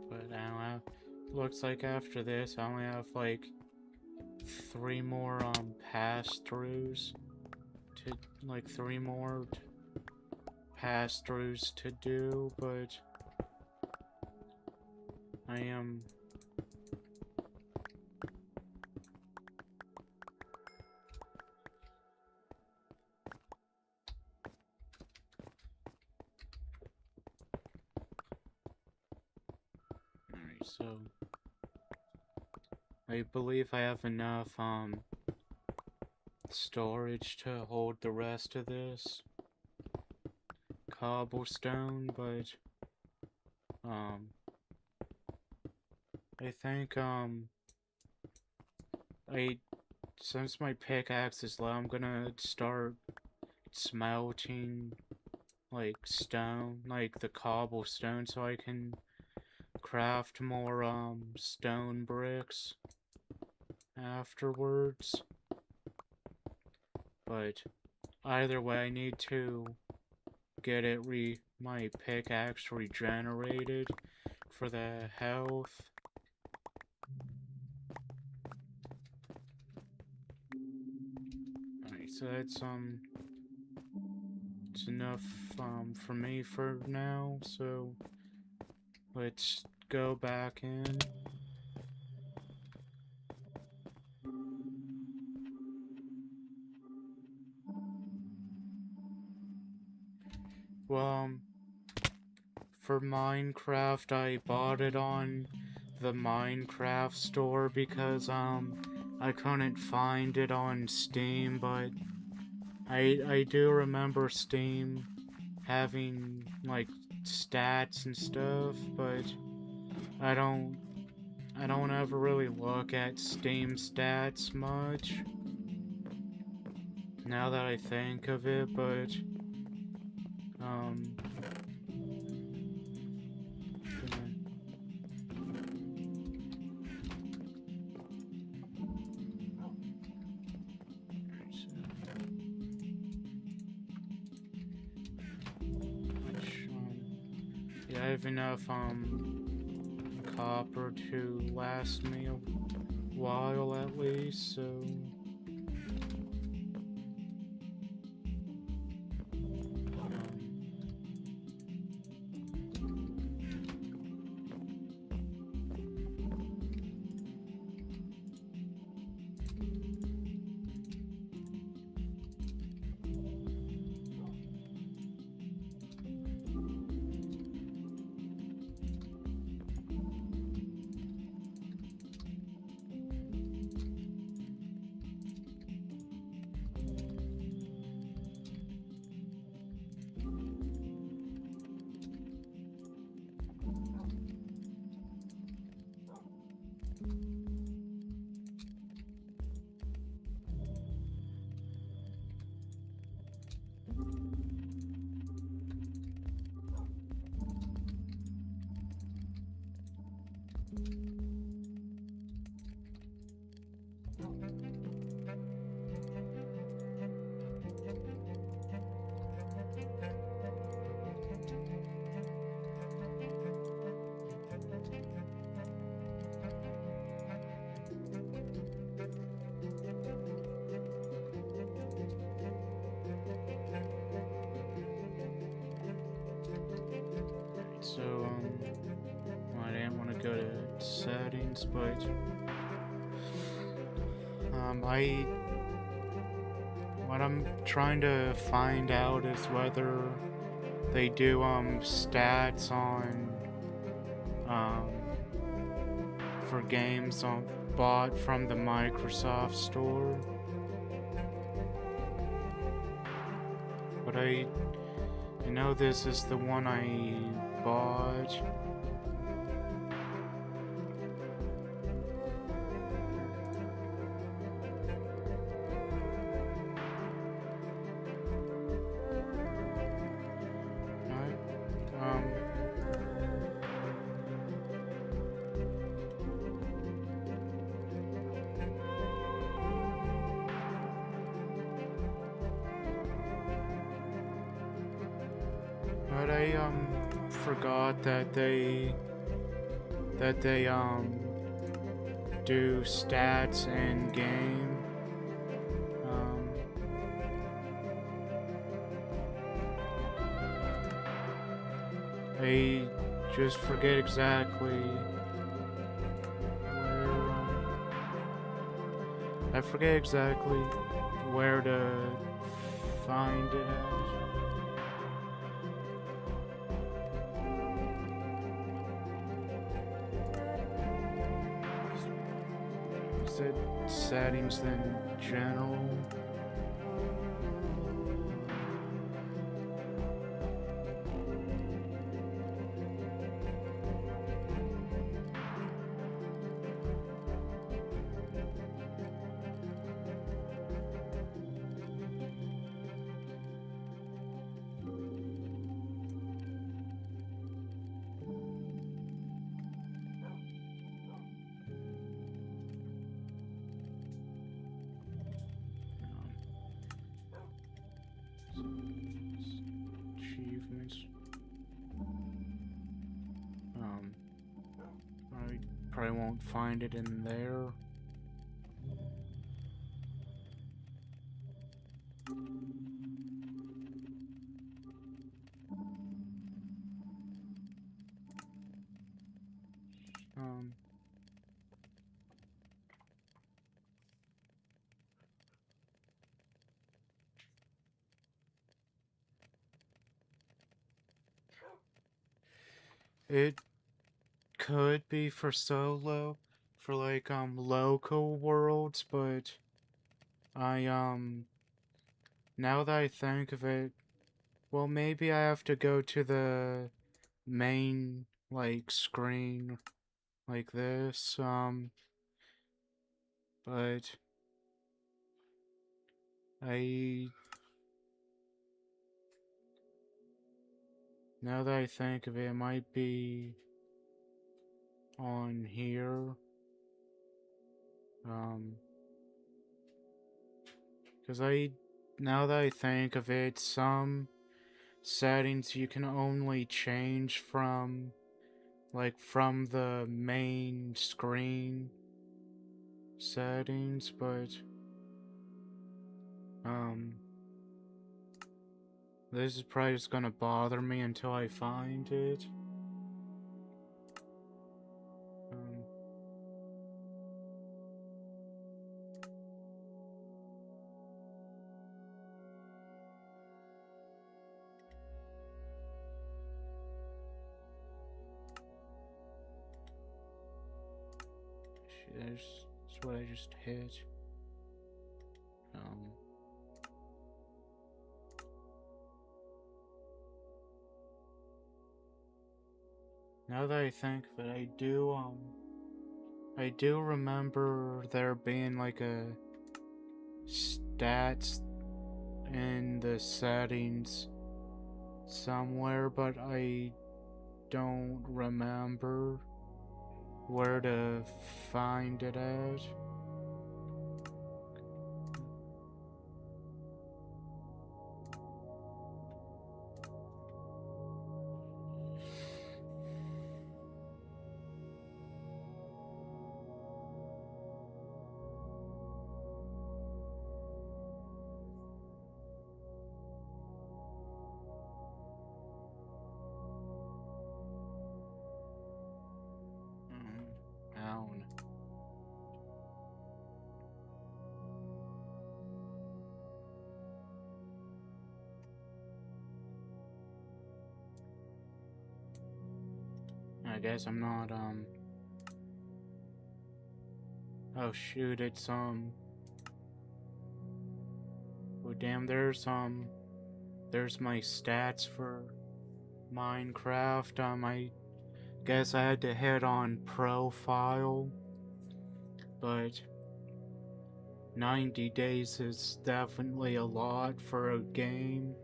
But looks like after this, I only have like 3 more pass-throughs to, like 3 more pass-throughs to do, but I am alright, so I believe I have enough storage to hold the rest of this cobblestone, but I think since my pickaxe is low, I'm gonna start smelting like stone, like the cobblestone, so I can craft more stone bricks afterwards. But either way, I need to get my pickaxe regenerated for the health. Alright, so that's it's enough for me for now, so let's go back in. Well, for Minecraft. I bought it on the Minecraft store because I couldn't find it on Steam, but I do remember Steam having like stats and stuff, but I don't ever really look at Steam stats much now that I think of it, but um yeah, I have enough copper to last me a while at least, so so well, I didn't want to go to settings, but I what I'm trying to find out is whether they do stats on um for games on bought from the Microsoft store. But I know this is the one I bought. Um, but I forgot that they do stats in game. I just forget exactly where. I forget exactly where to find it at. Is it settings then general? Achievements. I probably won't find it in there. Um, It could be for solo, for like, local worlds, but now that I think of it, well, maybe I have to go to the main, like, screen like this, but I, now that I think of it, it might be on here, because now that I think of it, some settings you can only change from, like, from the main screen settings, but, this is probably just gonna bother me until I find it. Um, that's what I just hit. Um, Now that I think of it, I do remember there being like a stats in the settings somewhere, but I don't remember where to find it at. Down. I guess I'm not, oh shoot, it's, oh damn, there's my stats for Minecraft. I guess I had to hit on profile, but 90 days is definitely a lot for a game.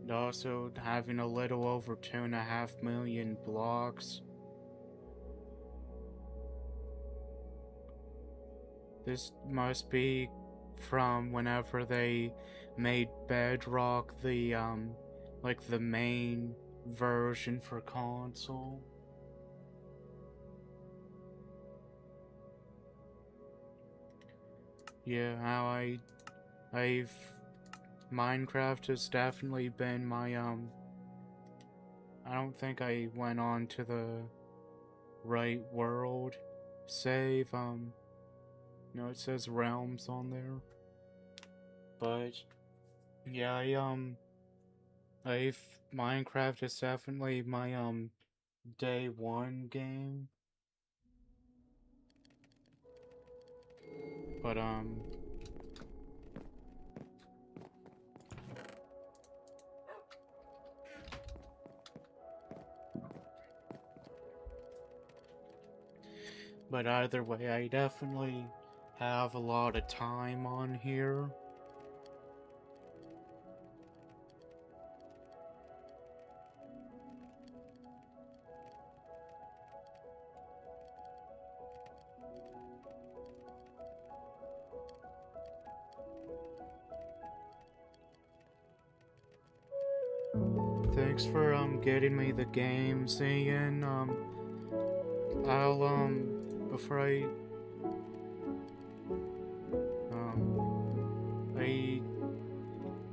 And also having a little over 2.5 million blocks. This must be from whenever they made Bedrock the, like the main version for console. Yeah, how I've Minecraft has definitely been my, I don't think I went on to the right world save, no, it says realms on there. But yeah, I've Minecraft is definitely my day one game. But either way, I definitely have a lot of time on here. Thanks for getting me the games, Ian. I'll before I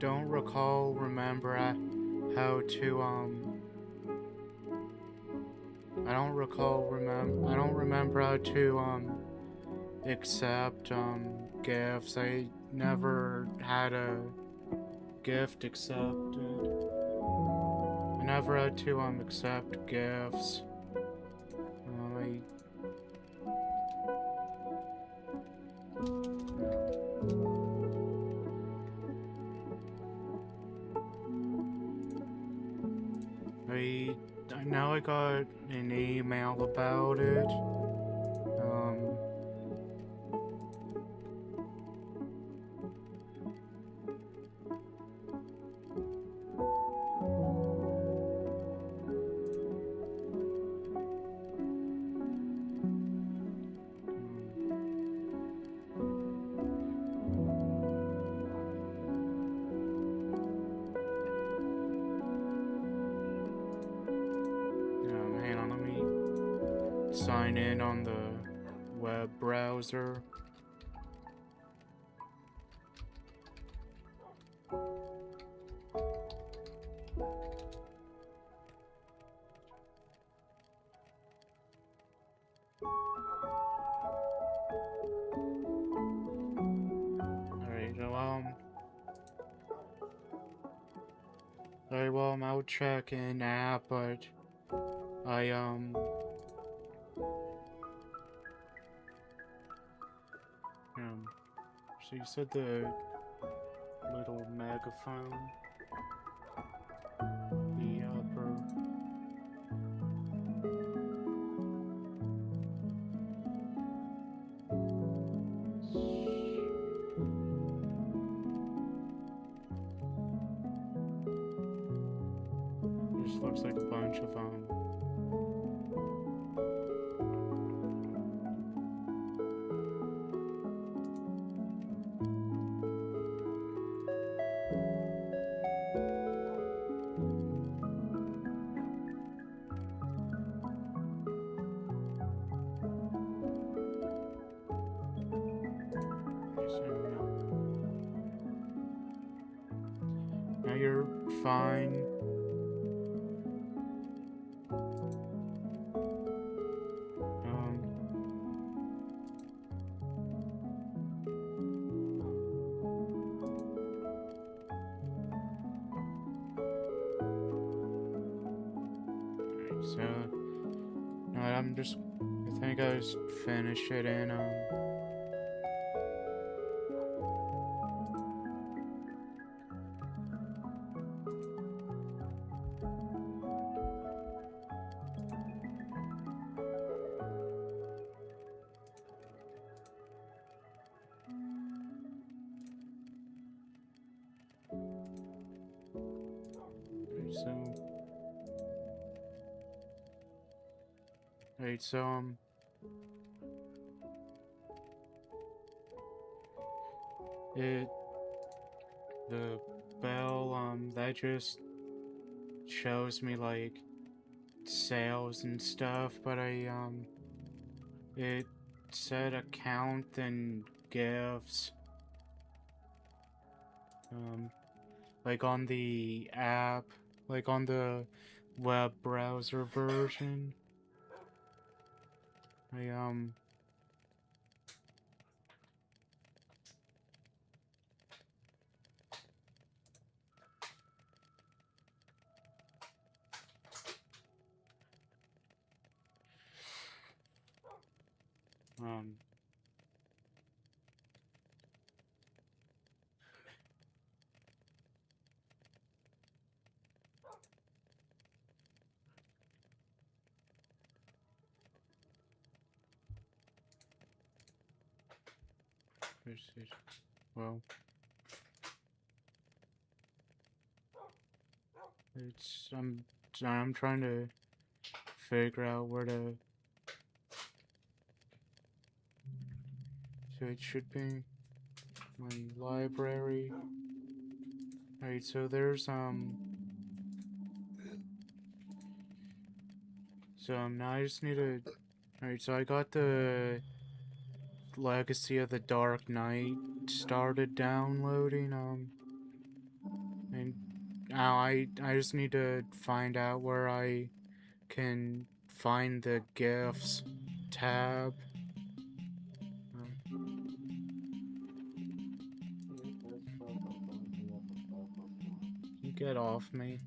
don't remember how to I don't remember how to accept gifts. I never had a gift accepted. I never had to accept gifts. I I now I got an email about it. Um, hang on, let me sign in on the web browser. Alright, so well, I'm out checking app, but I so you said the little megaphone, the upper. This looks like a bunch of now you're fine. So I'm just, I think I just finish it in so it the bell that just shows me like sales and stuff, but it said account and gifts like on the app, like on the web browser version. I um well, it's I'm trying to figure out where to. So it should be my library. Alright, so there's so now I just need to. Alright, so I got the Legacy of the Dark Knight started downloading and now I just need to find out where I can find the gifts tab. You get off me.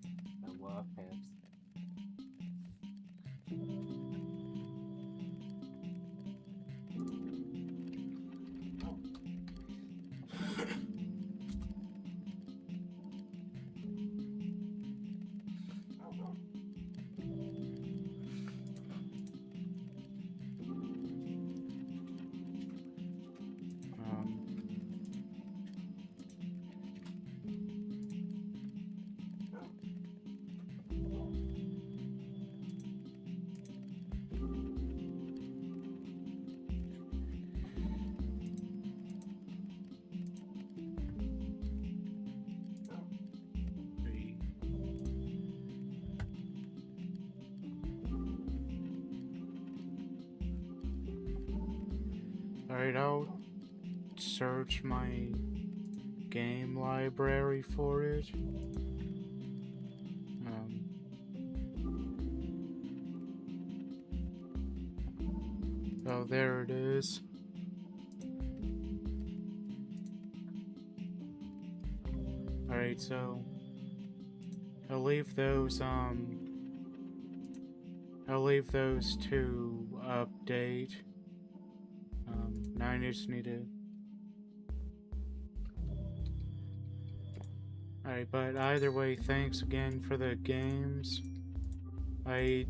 Alright, I'll search my game library for it. Oh, there it is. Alright, so I'll leave those to update. Now I just need to. Alright, but either way, thanks again for the games. I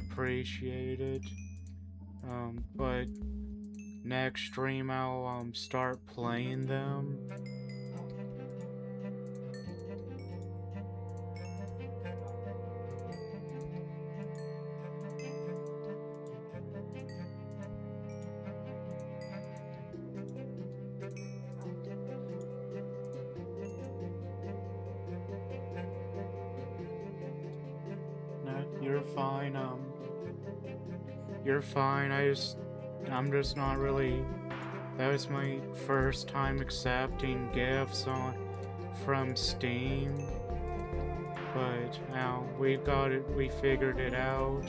appreciate it. But next stream I'll start playing them. No, you're fine. You're fine. I'm just not really. That was my first time accepting gifts from Steam. But now we got it. We figured it out.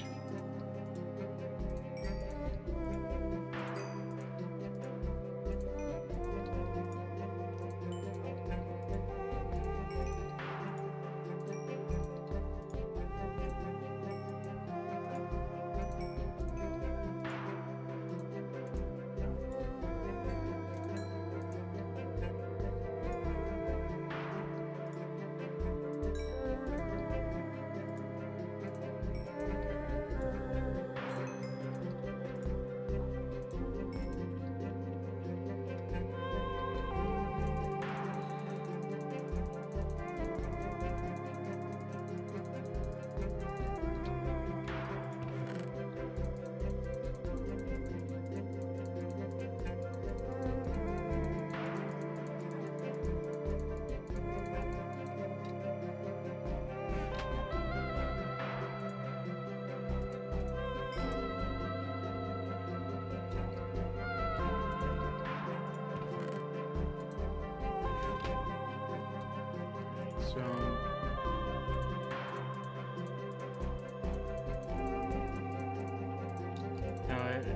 So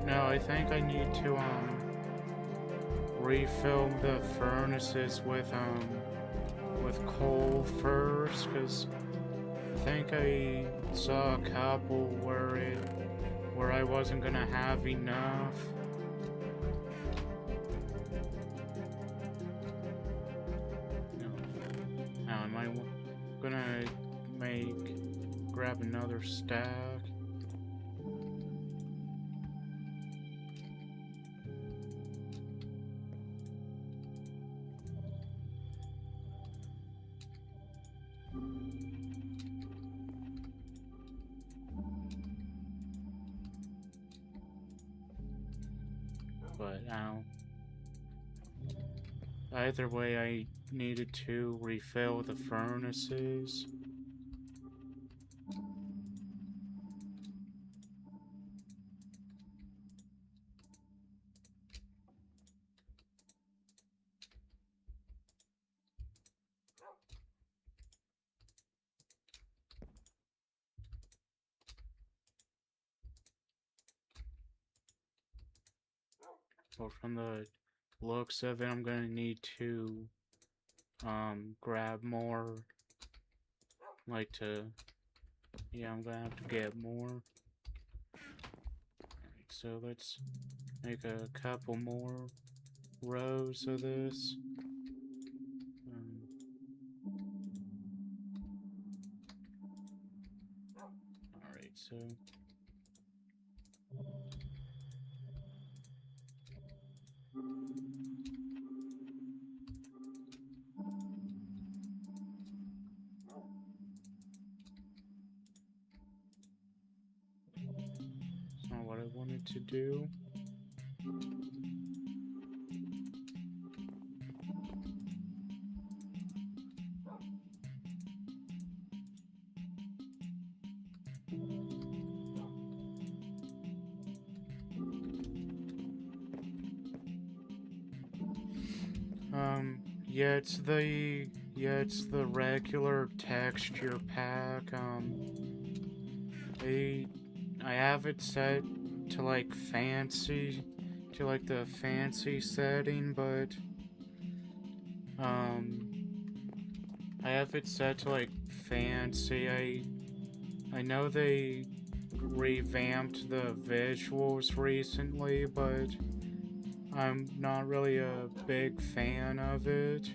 no, I think I need to refill the furnaces with coal first, because I think I saw a couple where I wasn't gonna have enough. Now am I gonna grab another stack? But now, either way, I needed to refill the furnaces. Well, from the looks of it, I'm gonna need to grab more. Yeah, I'm gonna have to get more. Alright, so let's make a couple more rows of this. Alright, so it's not what I wanted to do. it's the regular texture pack. I I have it set to like fancy, to like the fancy setting, but um, I have it set to like fancy. I know they revamped the visuals recently, but I'm not really a big fan of it.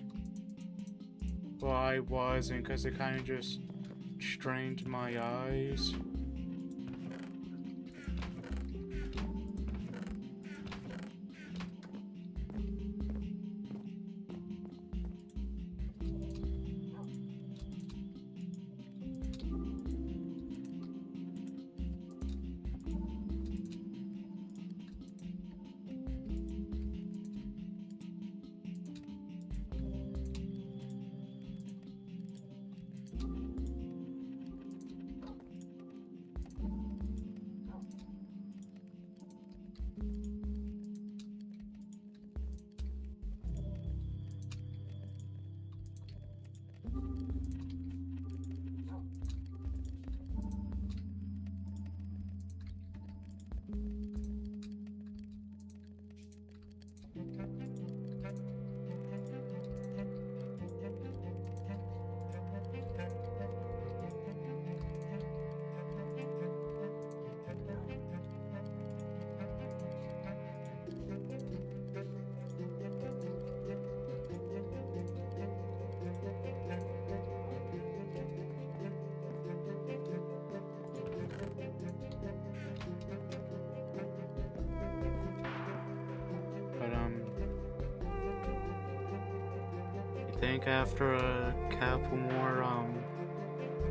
Well, I wasn't, because it kind of just strained my eyes. But I think after a couple more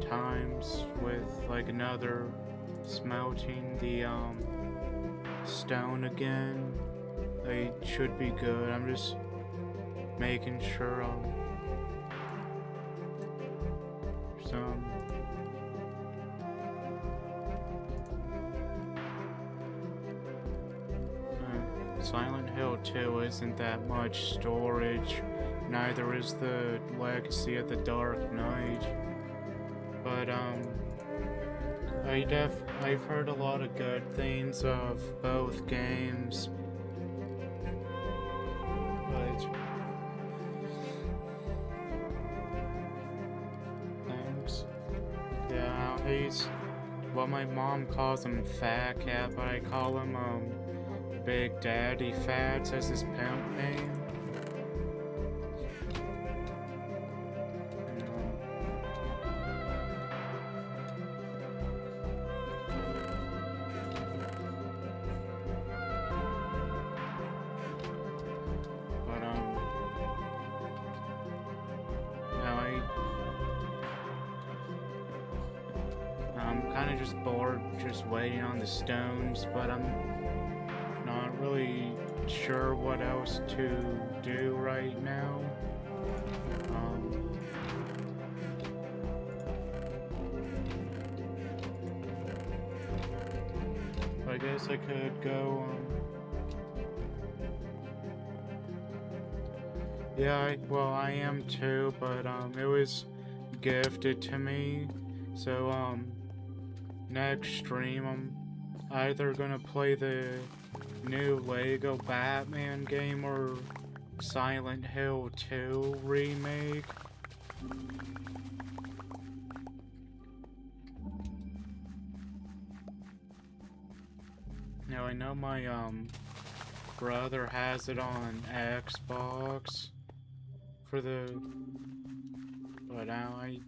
times with like another smelting the stone again, they should be good. I'm just making sure some Silent Hill 2 isn't that much storage. Neither is the Legacy of the Dark Knight. But I've heard a lot of good things of both games. But thanks. Yeah, he's, well, my mom calls him Fat Cat, but I call him Big Daddy Fats as his pimp name. But now I'm kind of just bored, just waiting on the stones. But I'm not really sure what else to do right now. I guess I could go. Yeah, well, I am too, but it was gifted to me. So next stream I'm either gonna play the new Lego Batman game or Silent Hill 2 remake. Now I know my brother has it on Xbox for the, but now I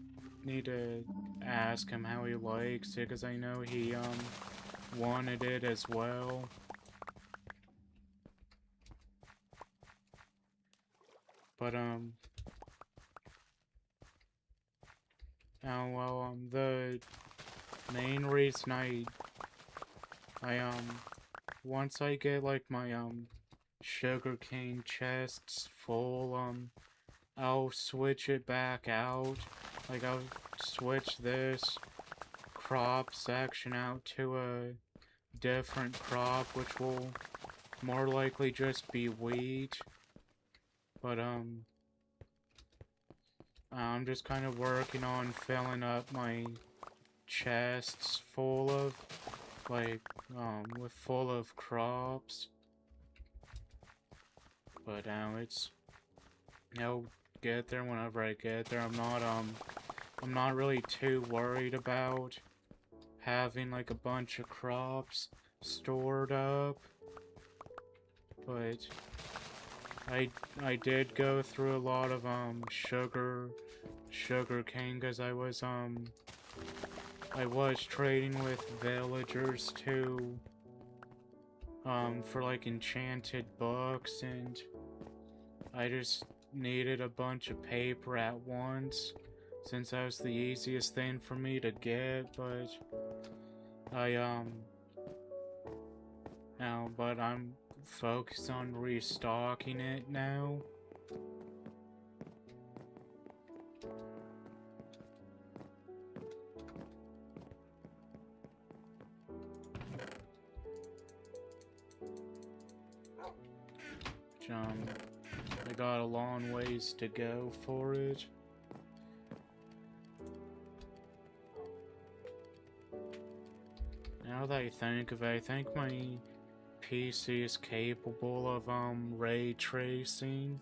need to ask him how he likes it, because I know he wanted it as well. But now, well, the main reason I once I get like my sugarcane chests full, I'll switch it back out. Like, I'll switch this crop section out to a different crop, which will more likely just be wheat. But I'm just kind of working on filling up my chests full of, like, with full of crops. But it's, I'll get there whenever I get there. I'm not really too worried about having like a bunch of crops stored up. But I did go through a lot of sugar cane because I was trading with villagers too for like enchanted books, and I just needed a bunch of paper at once since that was the easiest thing for me to get. But I'm focused on restocking it now. I got a long ways to go for it. Now that I think of it, I think my PC is capable of ray tracing.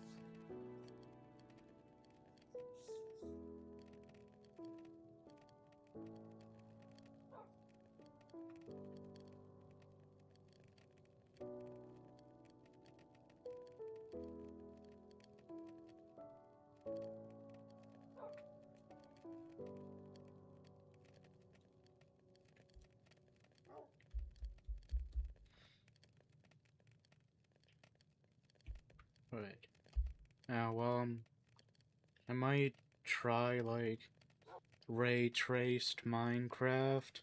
Right. Now, I might try, like, ray traced Minecraft.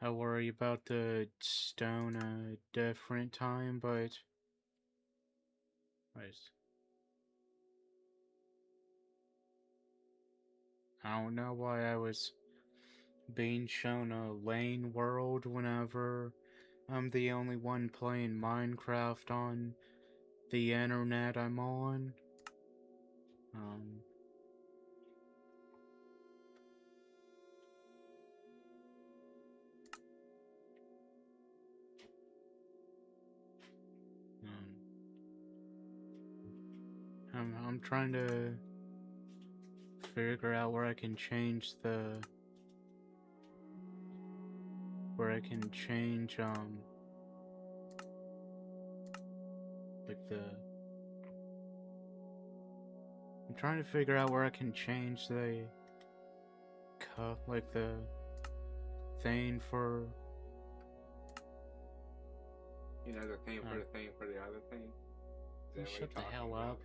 I worry about the stone a different time, but I don't know why I was being shown a lane world whenever I'm the only one playing Minecraft on the internet I'm on. I'm trying to figure out where I can change like the I'm trying to figure out where I can change the cup, like the thing for,
you know, the thing for the thing for the other thing.
You shut the hell up.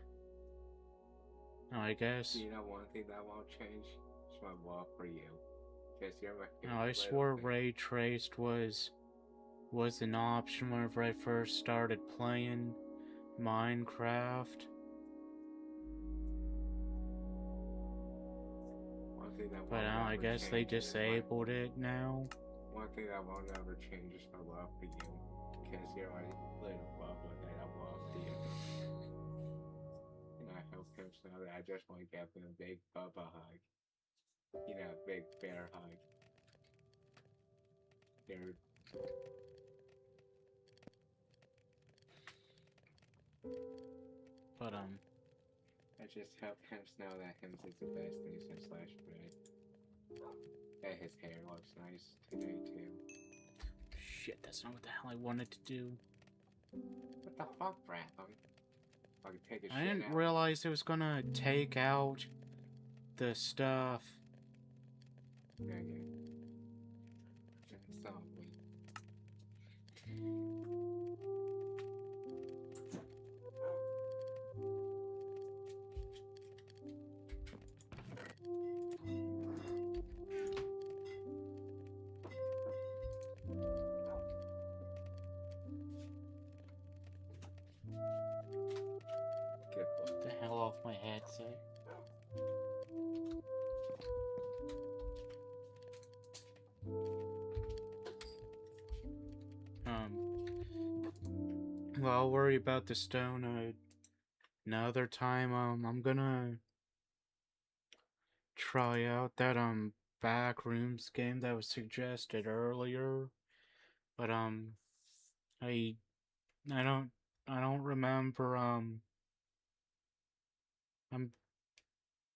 No, I guess.
You know, one thing that won't change is my wall for you. Because you're my favorite.
No, I swore ray traced was an option whenever I first started playing Minecraft. But now I guess they disabled it now.
One thing that won't ever change is my love for you. Because you're my little bubble that I love you. And I hope him know that I just want to give him a big Bubba hug. You know, a big bear hug. Dude.
But
I just hope him know that him is the best thing since sliced bread. That his hair looks nice today too.
Shit, that's not what the hell I wanted to do.
What the fuck, Brad?
I didn't realize it was gonna take out the stuff.
Yeah. So weak.
Get the hell Well, I'll worry about the stone another time. I'm gonna try out that back rooms game that was suggested earlier, but I I don't I don't remember. I'm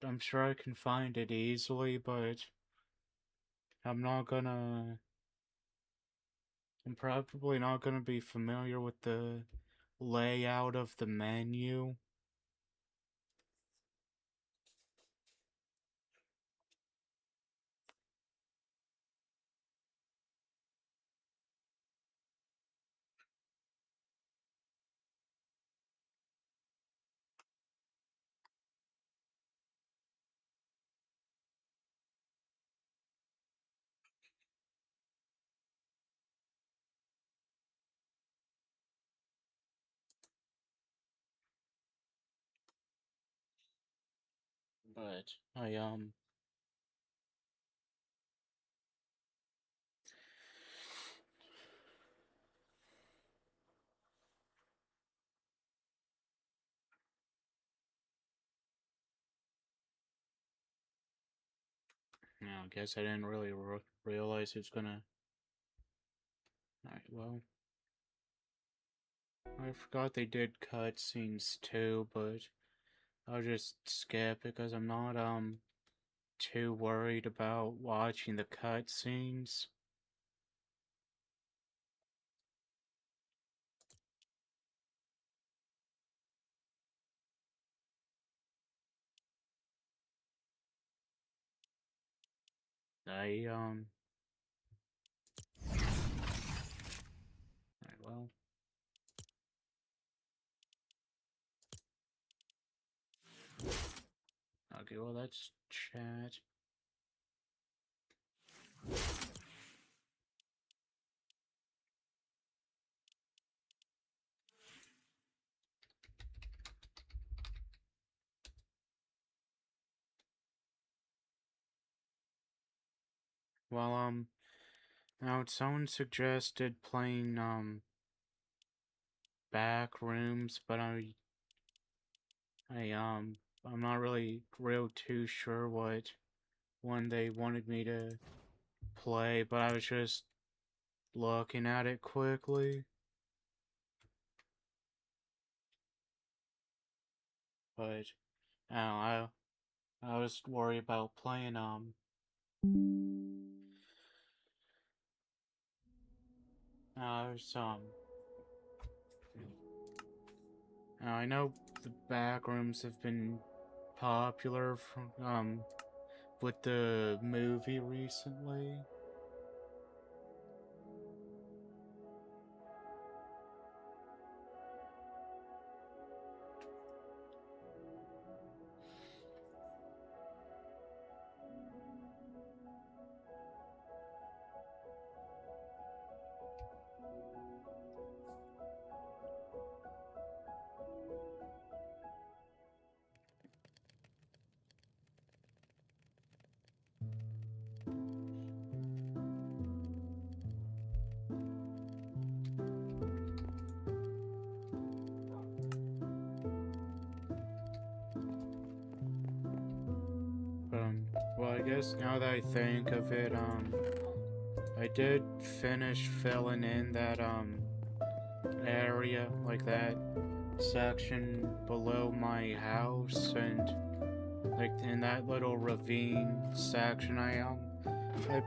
I'm sure I can find it easily, but I'm not gonna. I'm probably not gonna be familiar with the layout of the menu. But I guess I didn't really realize it's gonna. Alright, well, I forgot they did cutscenes too, but I'll just skip because I'm not too worried about watching the cutscenes. I Alright, well. Okay, well that's chat. Well, now someone suggested playing back rooms, but I'm not really real too sure what one they wanted me to play, but I was just looking at it quickly. But I was worried about playing I was I know the back rooms have been popular from with the movie recently. But well, I guess now that I think of it, I did finish filling in that area, like that section below my house, and like in that little ravine section I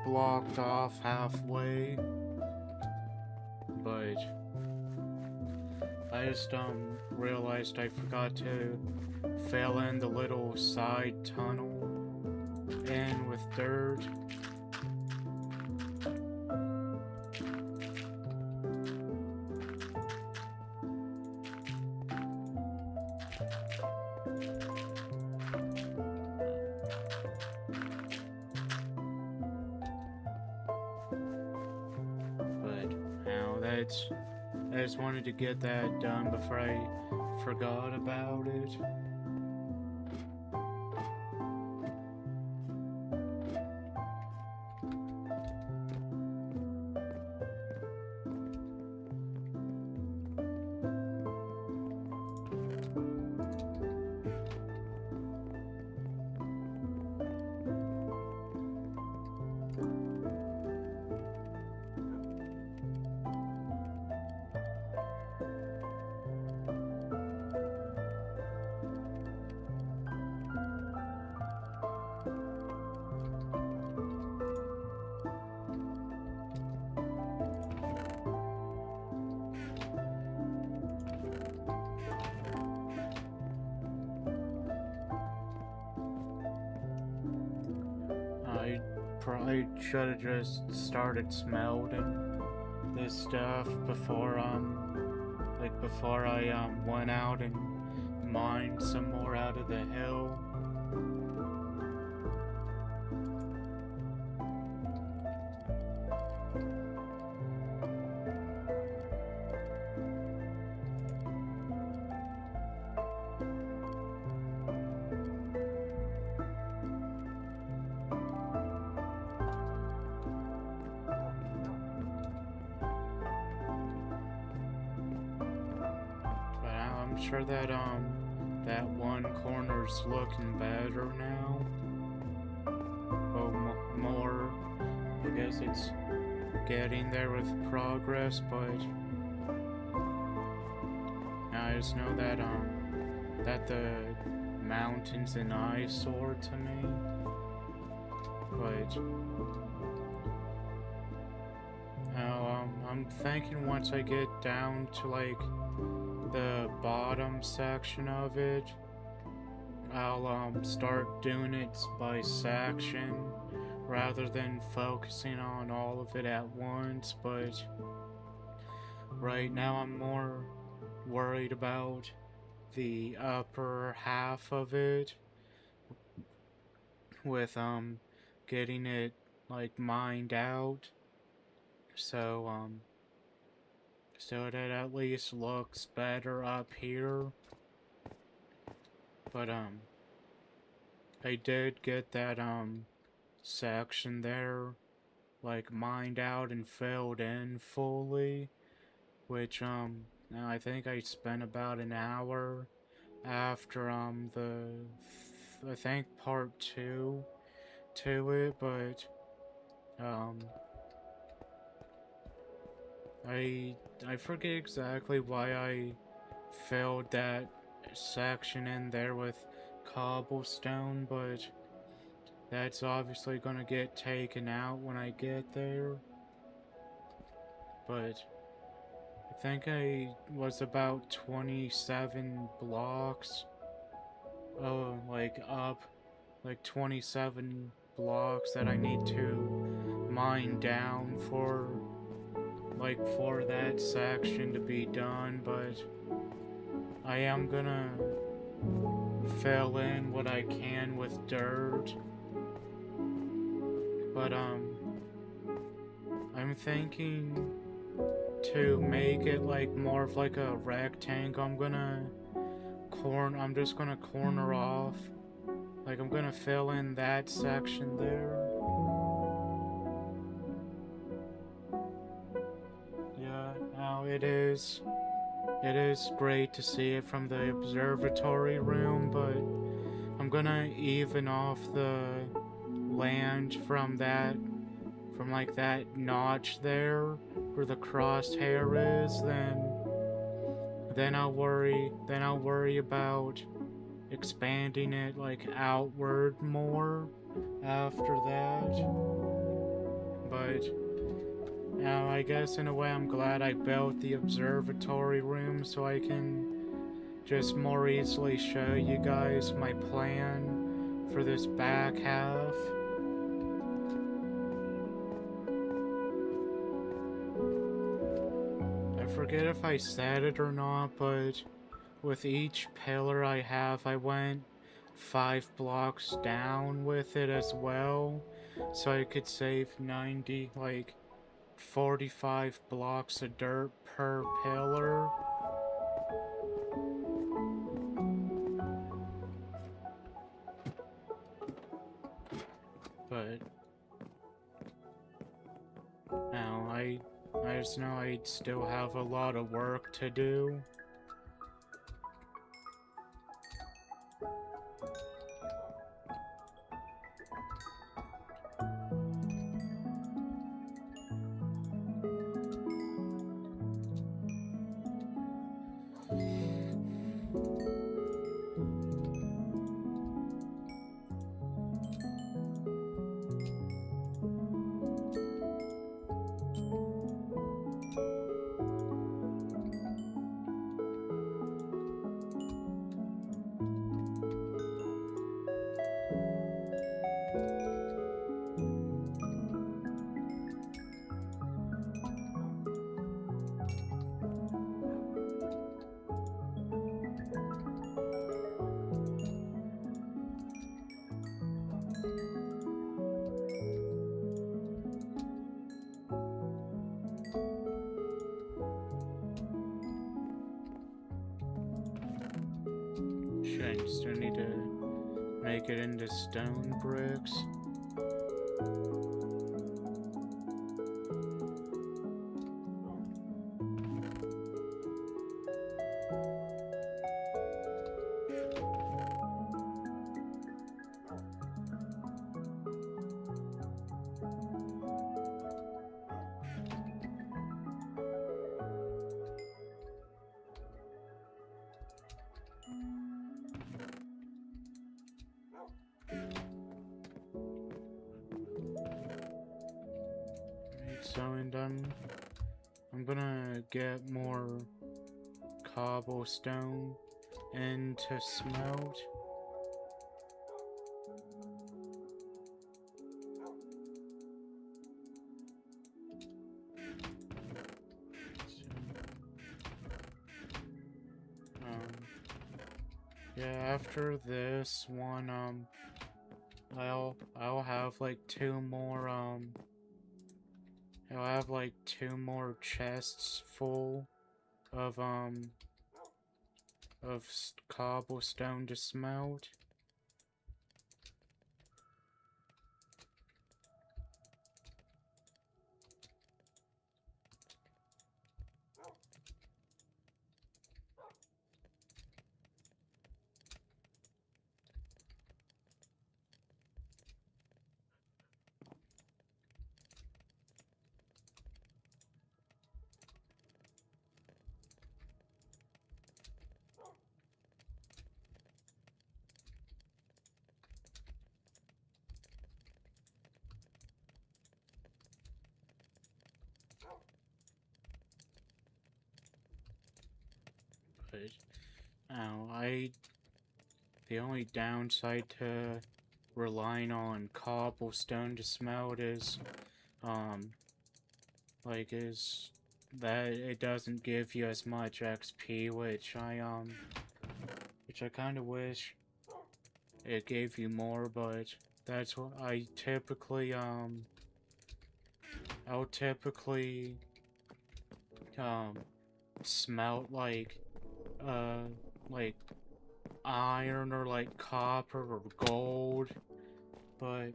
blocked off halfway, but I just realized I forgot to fill in the little side tunnel in with dirt. But now I just wanted to get that done before I forgot about it. I should have just started smelting this stuff before before I went out and mined some more out of the hill. But I'm sure that that one corner's looking better now. Well, more. I guess it's getting there with progress, but I just know that that the mountain's an eyesore to me. But now I'm thinking once I get down to like the bottom section of it, I'll start doing it by section rather than focusing on all of it at once. But right now I'm more worried about the upper half of it with getting it like mined out, so so it at least looks better up here. But I did get that section there like mined out and filled in fully, which now I think I spent about an hour after I think part 2 to it, but um I forget exactly why I filled that section in there with cobblestone, but that's obviously gonna get taken out when I get there. But I think I was about 27 blocks, like up, like 27 blocks that I need to mine down for, like for that section to be done. But I am gonna fill in what I can with dirt. But I'm thinking to make it like more of like a rectangle. I'm just gonna corner off. Like I'm gonna fill in that section there. Yeah, now it is great to see it from the observatory room, but I'm gonna even off the land from like that notch there where the crosshair is. Then I'll worry about expanding it like outward more after that. But now I guess in a way I'm glad I built the observatory room so I can just more easily show you guys my plan for this back half. I forget if I said it or not, but with each pillar I have, I went 5 blocks down with it as well, so I could save 45 blocks of dirt per pillar. But now I just know I still have a lot of work to do. I still need to make it into stone bricks. So, and I'm gonna get more cobblestone and to smelt. Yeah, after this one, I'll have like I'll have like 2 more chests full of cobblestone to smelt. But the only downside to relying on cobblestone to smelt is is that it doesn't give you as much XP, which I kind of wish it gave you more, but that's what I'll typically smelt uh like iron or like copper or gold, but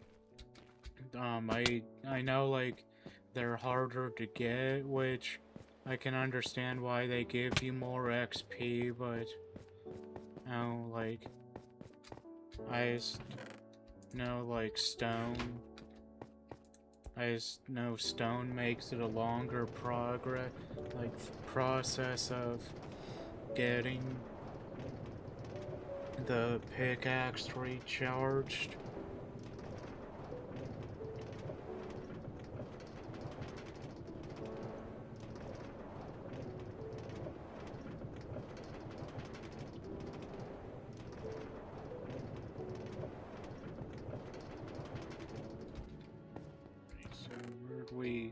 I know like they're harder to get, which I can understand why they give you more XP, but like I just know like stone. I just know stone makes it a longer process of getting the pickaxe recharged. So where'd we...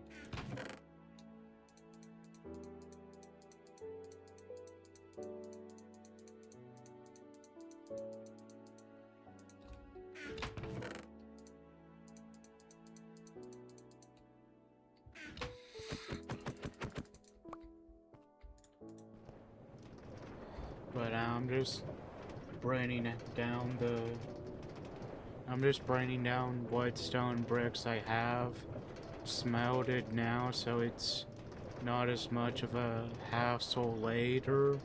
But I'm just braining down what stone bricks I have smelted now, so it's not as much of a hassle later.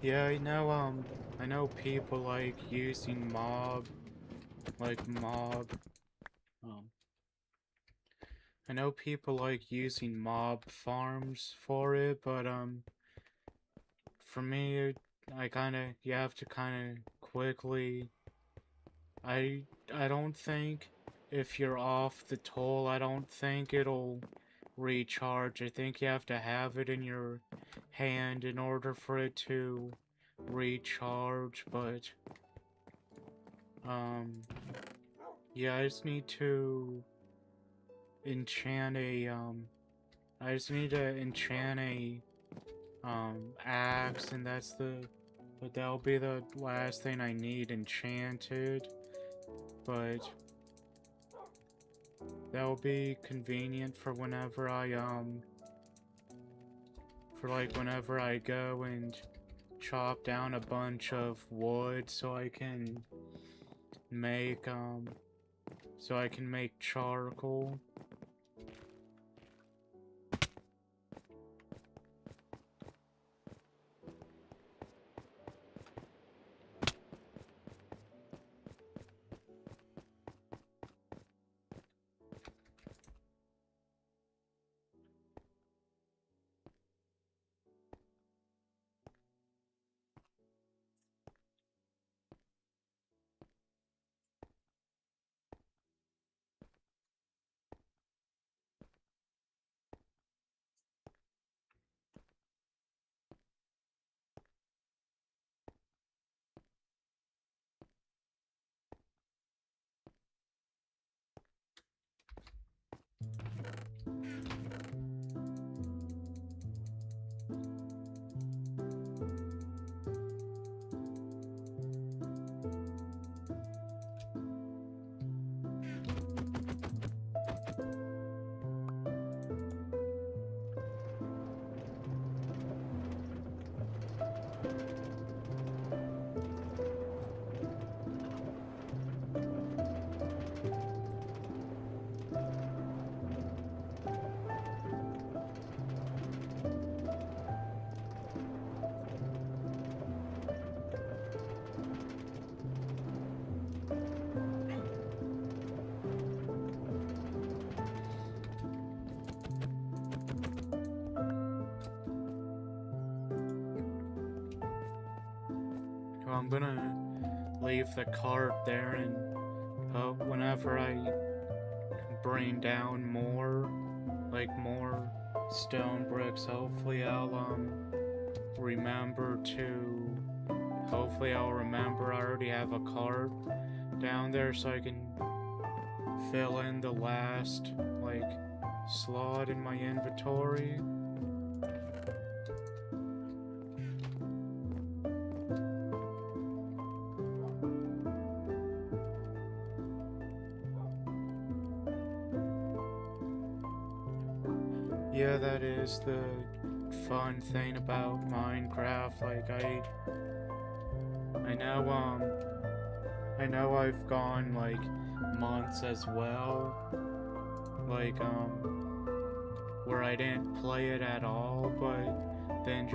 Yeah, I know people like using mob, um, I know people like using mob farms for it, but, for me, you have to kinda quickly, I don't think if you're off the toll, I don't think it'll recharge. I think you have to have it in your hand in order for it to recharge, but, yeah, I just need to enchant axe, and but that'll be the last thing I need enchanted, but That'll be convenient for whenever I, for like whenever I go and chop down a bunch of wood so I can make, charcoal. Well, I'm gonna leave the cart there, and whenever I bring down more, more stone bricks, hopefully I'll remember to. Hopefully I'll remember I already have a cart down there so I can fill in the last slot in my inventory. Yeah, that is the fun thing about Minecraft. I know I've gone months as well, where I didn't play it at all, but then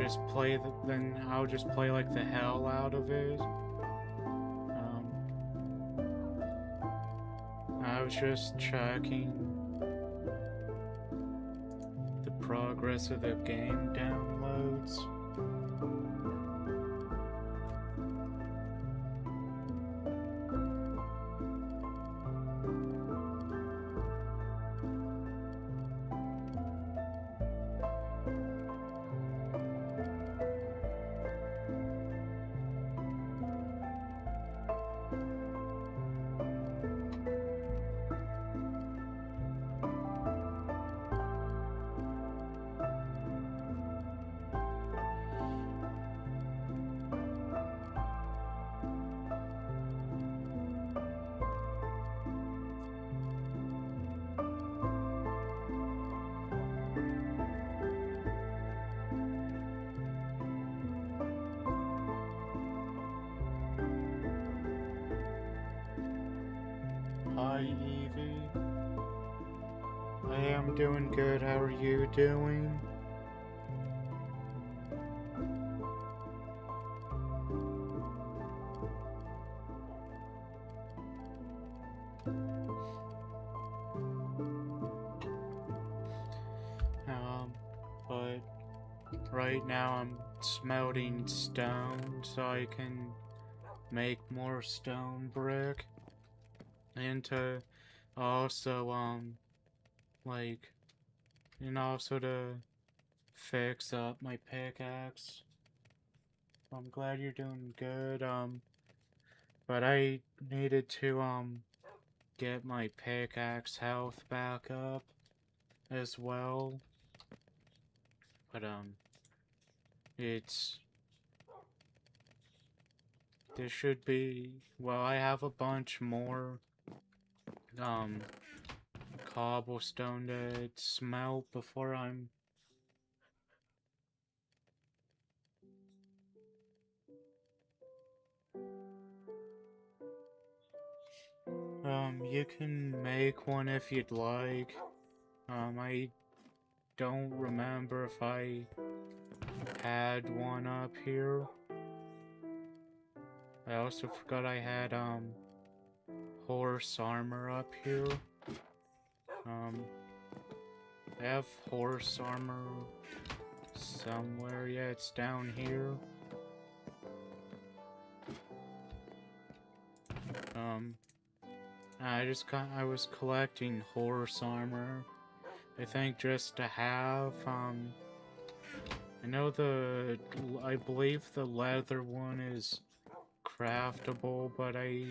I'll just play the hell out of it. I was just checking the progress of the game downloads. Hi, Evie. I am doing good. How are you doing? But right now I'm smelting stone so I can make more stone brick. And to also, and also to fix up my pickaxe. I'm glad you're doing good, but I needed to, get my pickaxe health back up as well. But, this should be, well, I have a bunch more, cobblestone to smelt before I'm... You can make one if you'd like. I don't remember if I had one up here. I also forgot I had, horse armor up here. I have horse armor somewhere. Yeah, it's down here. I was collecting horse armor. I think just to have, I know I believe the leather one is craftable, but I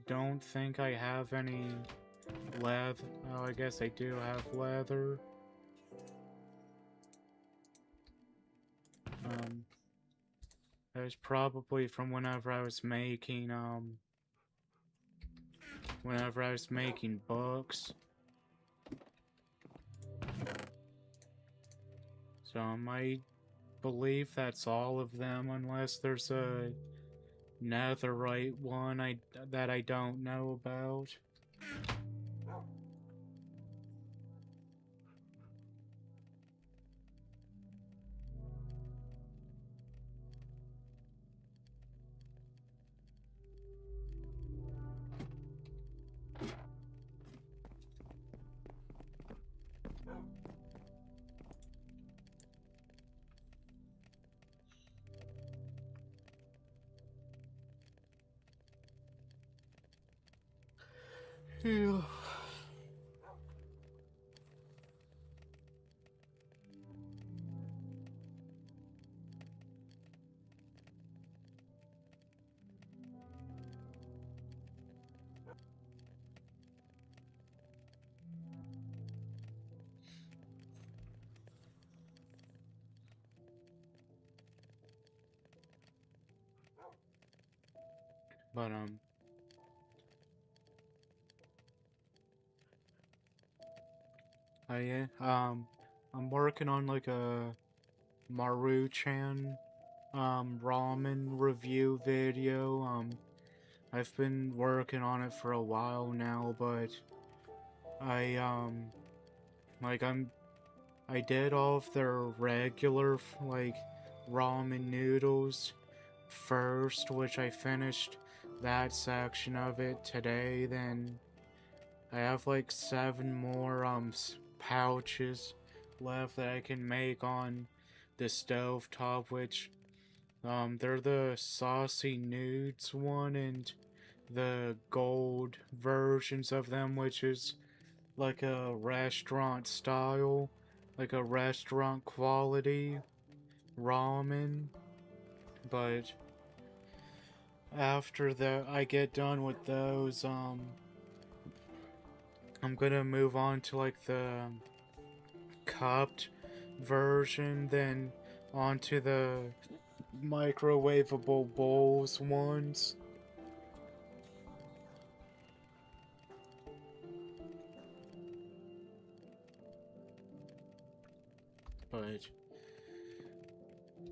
don't think I have any leather. Oh, I guess I do have leather. That was probably from whenever I was making books. So I might believe that's all of them, unless there's a netherite one that I don't know about. Yeah. But I'm working on like a Maruchan ramen review video. I've been working on it for a while now, but I like I did all of their regular like ramen noodles first, which I finished that section of it today. Then I have like 7 more pouches left that I can make on the stovetop, which they're the saucy nudes one and the gold versions of them, which is like a restaurant style, like a restaurant quality ramen. But after I get done with those, I'm gonna move on to like the cupped version, then onto the microwavable bowls ones. But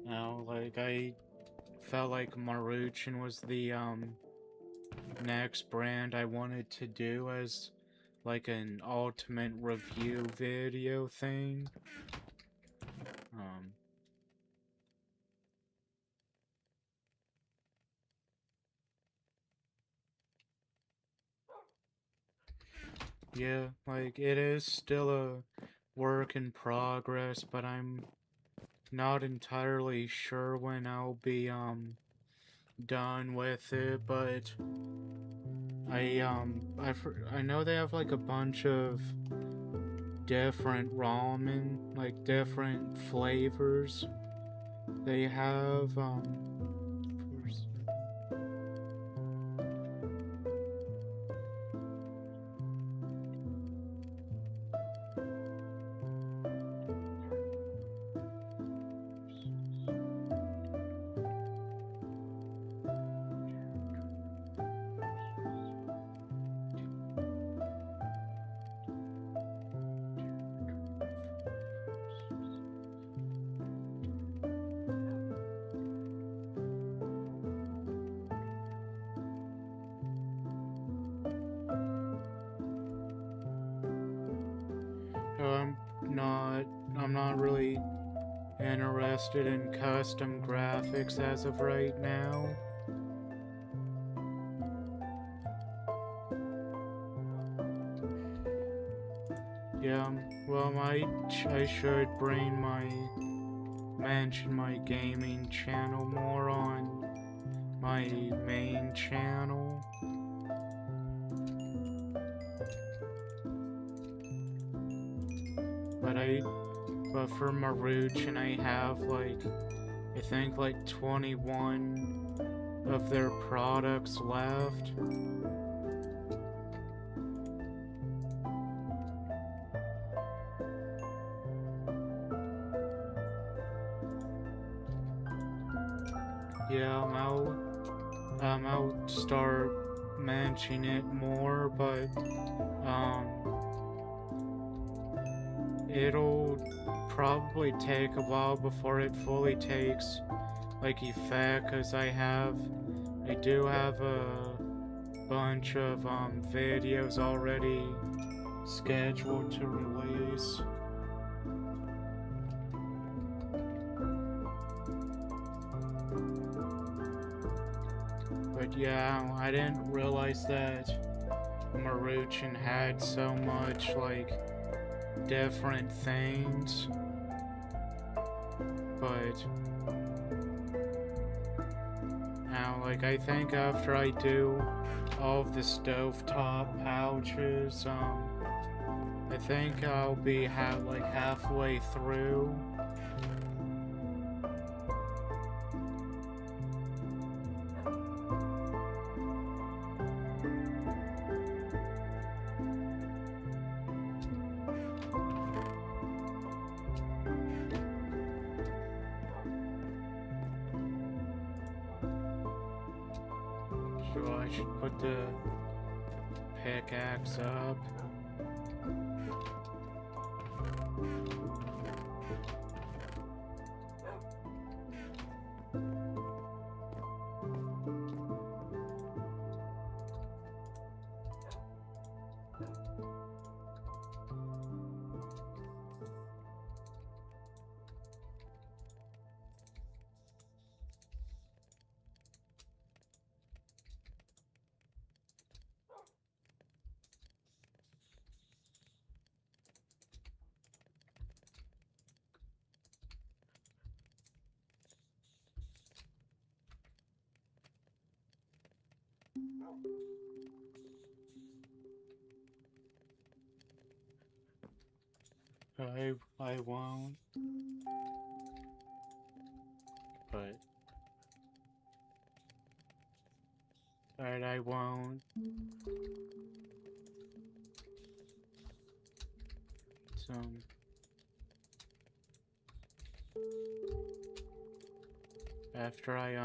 now, like, I felt like Maruchan was the next brand I wanted to do as like an ultimate review video thing. Yeah, like, it is still a work in progress, but I'm not entirely sure when I'll be, done with it, but I know they have, like, a bunch of different ramen, like, different flavors. They have, interested in custom graphics as of right now. Yeah, well, I should mention my gaming channel more on my main channel. But for Maruchan, I have I think 21 of their products left. Yeah, I'll start mentioning it more, but it'll probably take a while before it fully takes effect, because I do have a bunch of videos already scheduled to release. But yeah, I didn't realize that Maruchan had so much different things. But now I think after I do all of the stovetop pouches, I think I'll be halfway through. So I should put the pickaxe up. I won't. But alright, I won't. So after I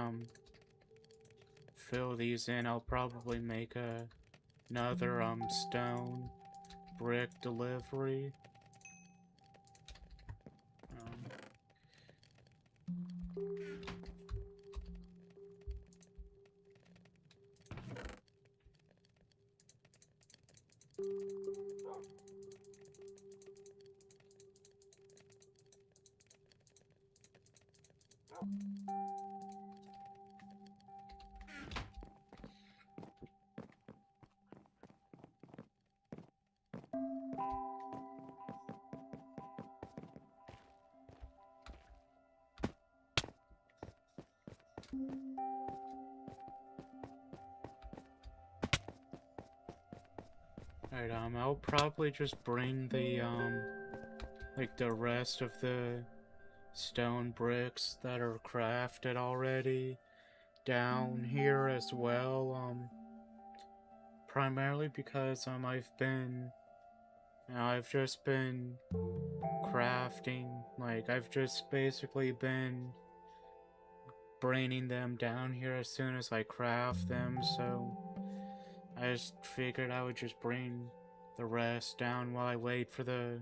fill these in, I'll probably make another stone brick delivery. Alright, I'll probably just bring the the rest of the stone bricks that are crafted already down here as well, primarily because I've just been crafting, I've just basically been bringing them down here as soon as I craft them, so I just figured I would just bring the rest down while I wait for the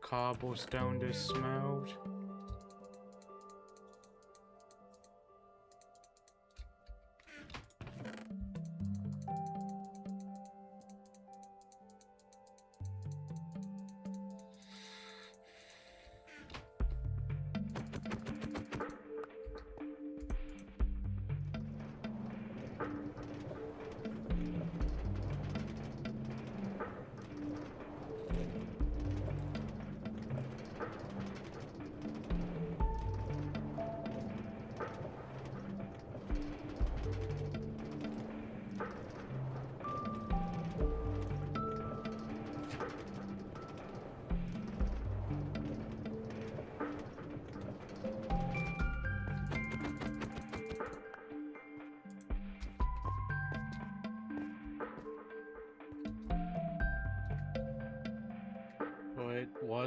cobblestone to smelt.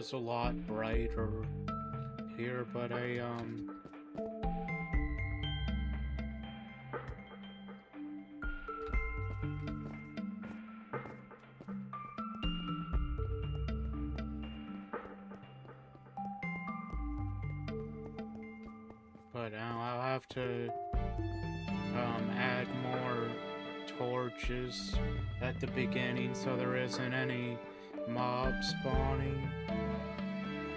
was a lot brighter here, but now I'll have to add more torches at the beginning so there isn't any mob spawning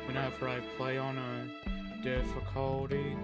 whenever I play on a difficulty.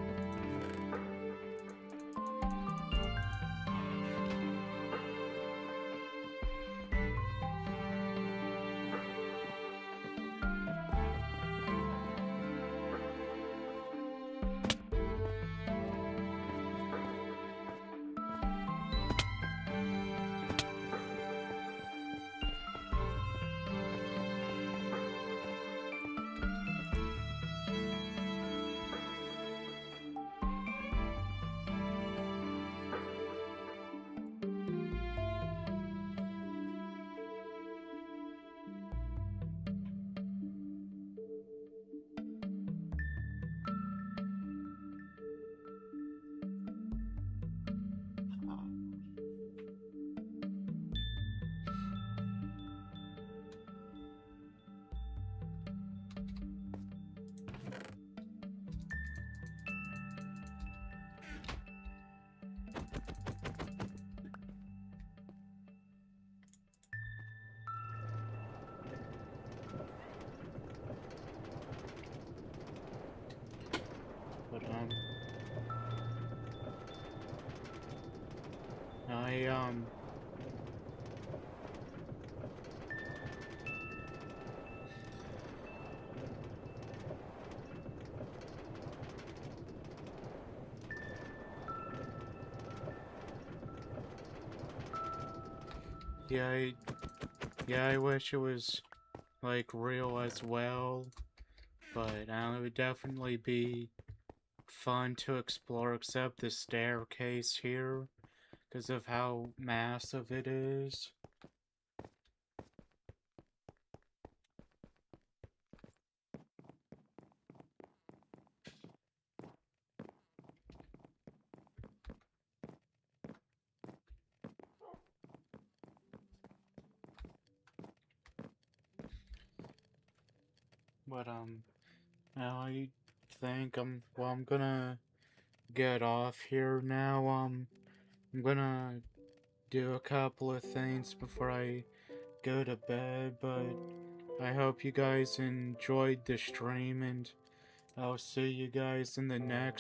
But I wish it was like real as well, but it would definitely be fun to explore, except the staircase here because of how massive it is. But now I think I'm gonna get off here now. I'm gonna do a couple of things before I go to bed, but I hope you guys enjoyed the stream, and I'll see you guys in the next